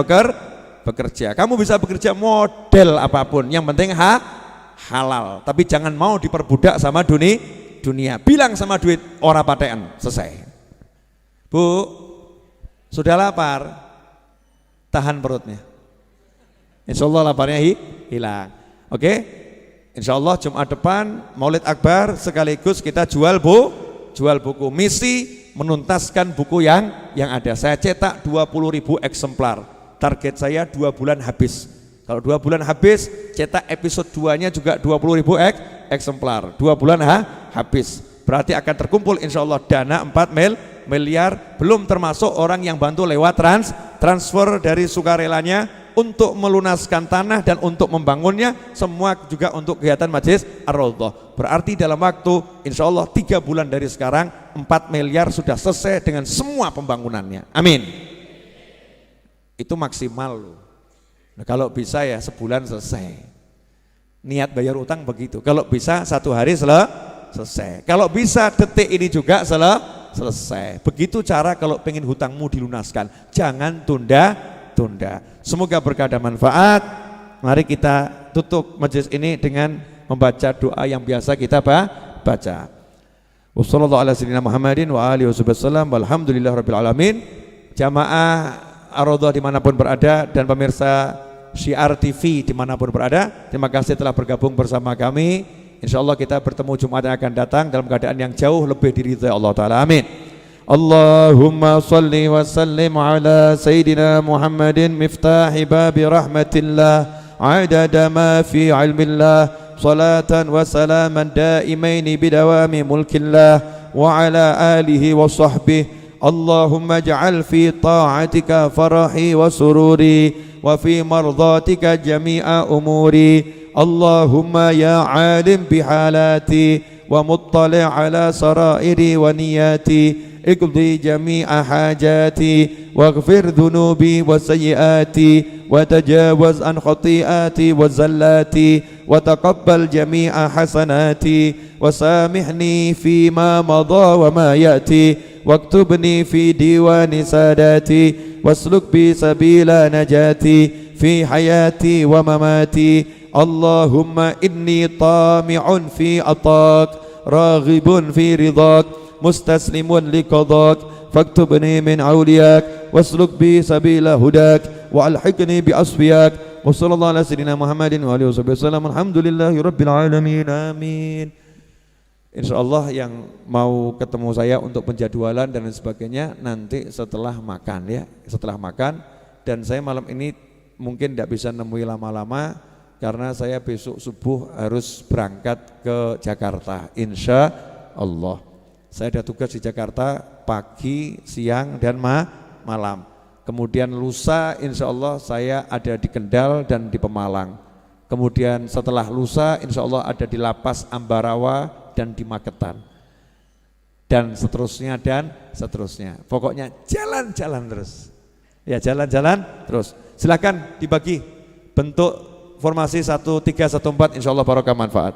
bekerja. Kamu bisa bekerja model apapun. Yang penting halal. Tapi jangan mau diperbudak sama dunia. Bilang sama duit ora patean. Selesai. Bu, sudah lapar? Tahan perutnya. Insya Allah laparnya hilang. Oke? Insya Allah Jumat depan Maulid Akbar sekaligus kita jual buku. Misi menuntaskan buku yang ada. Saya cetak 20.000 eksemplar. Target saya 2 bulan habis. Kalau 2 bulan habis, cetak episode 2-nya juga 20.000 eksemplar. 2 bulan habis. Berarti akan terkumpul insya Allah dana 4 miliar, belum termasuk orang yang bantu lewat transfer dari sukarelanya untuk melunaskan tanah dan untuk membangunnya, semua juga untuk kegiatan Majelis Ar-Raudhah. Berarti dalam waktu insya Allah 3 bulan dari sekarang 4 miliar sudah selesai dengan semua pembangunannya. Amin. Itu maksimal loh. Nah, kalau bisa ya sebulan selesai. Niat bayar utang begitu. Kalau bisa 1 hari selesai. Kalau bisa detik ini juga selesai. Begitu cara kalau pengen hutangmu dilunaskan. Jangan tunda. Semoga berkah dan manfaat. Mari kita tutup majelis ini dengan membaca doa yang biasa kita baca. Wassallallahu ala sayyidina Muhammadin wa alihi wasallam. Walhamdulillahirabbil alamin. Jamaah Ar-Raudhah dimanapun berada dan pemirsa Syiar TV dimanapun berada, terima kasih telah bergabung bersama kami. Insya Allah kita bertemu Jumat yang akan datang dalam keadaan yang jauh lebih diridhai Allah Ta'ala. Amin. Allahumma salli wa sallim ala Sayyidina Muhammadin miftahi babi rahmatillah adada ma fi ilmillah salatan wa salaman daimaini bidawami mulkillah wa ala alihi wa sahbihi. Allahumma ij'al fi ta'atika farahi wa sururi wa fi mardatika jami'a umuri. Allahumma ya alim bihalati wa muttali' ala sarairi wa niyati iqdi jami'a hajati waghfir dhunubi wa sayyiati wa tajawaz an khati'ati wa zallati wa taqabbal jami'a hasanati wa samihni fima madha wa ma ya'ti واكتبني في ديوان ساداتي واسلك بي سبيل نجاتي في حياتي ومماتي. اللهم إني طامع في عطاك راغب في رضاك مستسلم لقضاك فاكتبني من أولياك واسلك بي سبيل هداك وألحقني بأصفياك. وصلى الله على سيدنا محمد وآله وسلم. الحمد لله رب العالمين. آمين. Insya Allah yang mau ketemu saya untuk penjadwalan dan lain sebagainya nanti setelah makan ya, setelah makan. Dan saya malam ini mungkin tidak bisa nemui lama-lama karena saya besok subuh harus berangkat ke Jakarta. Insya Allah saya ada tugas di Jakarta pagi, siang dan malam. Kemudian lusa insya Allah saya ada di Kendal dan di Pemalang. Kemudian setelah lusa insya Allah ada di Lapas Ambarawa dan di Magetan dan seterusnya. Pokoknya jalan-jalan terus ya, jalan-jalan terus. Silakan dibagi bentuk formasi 1, 3, 1, 4, insya Allah barokah manfaat.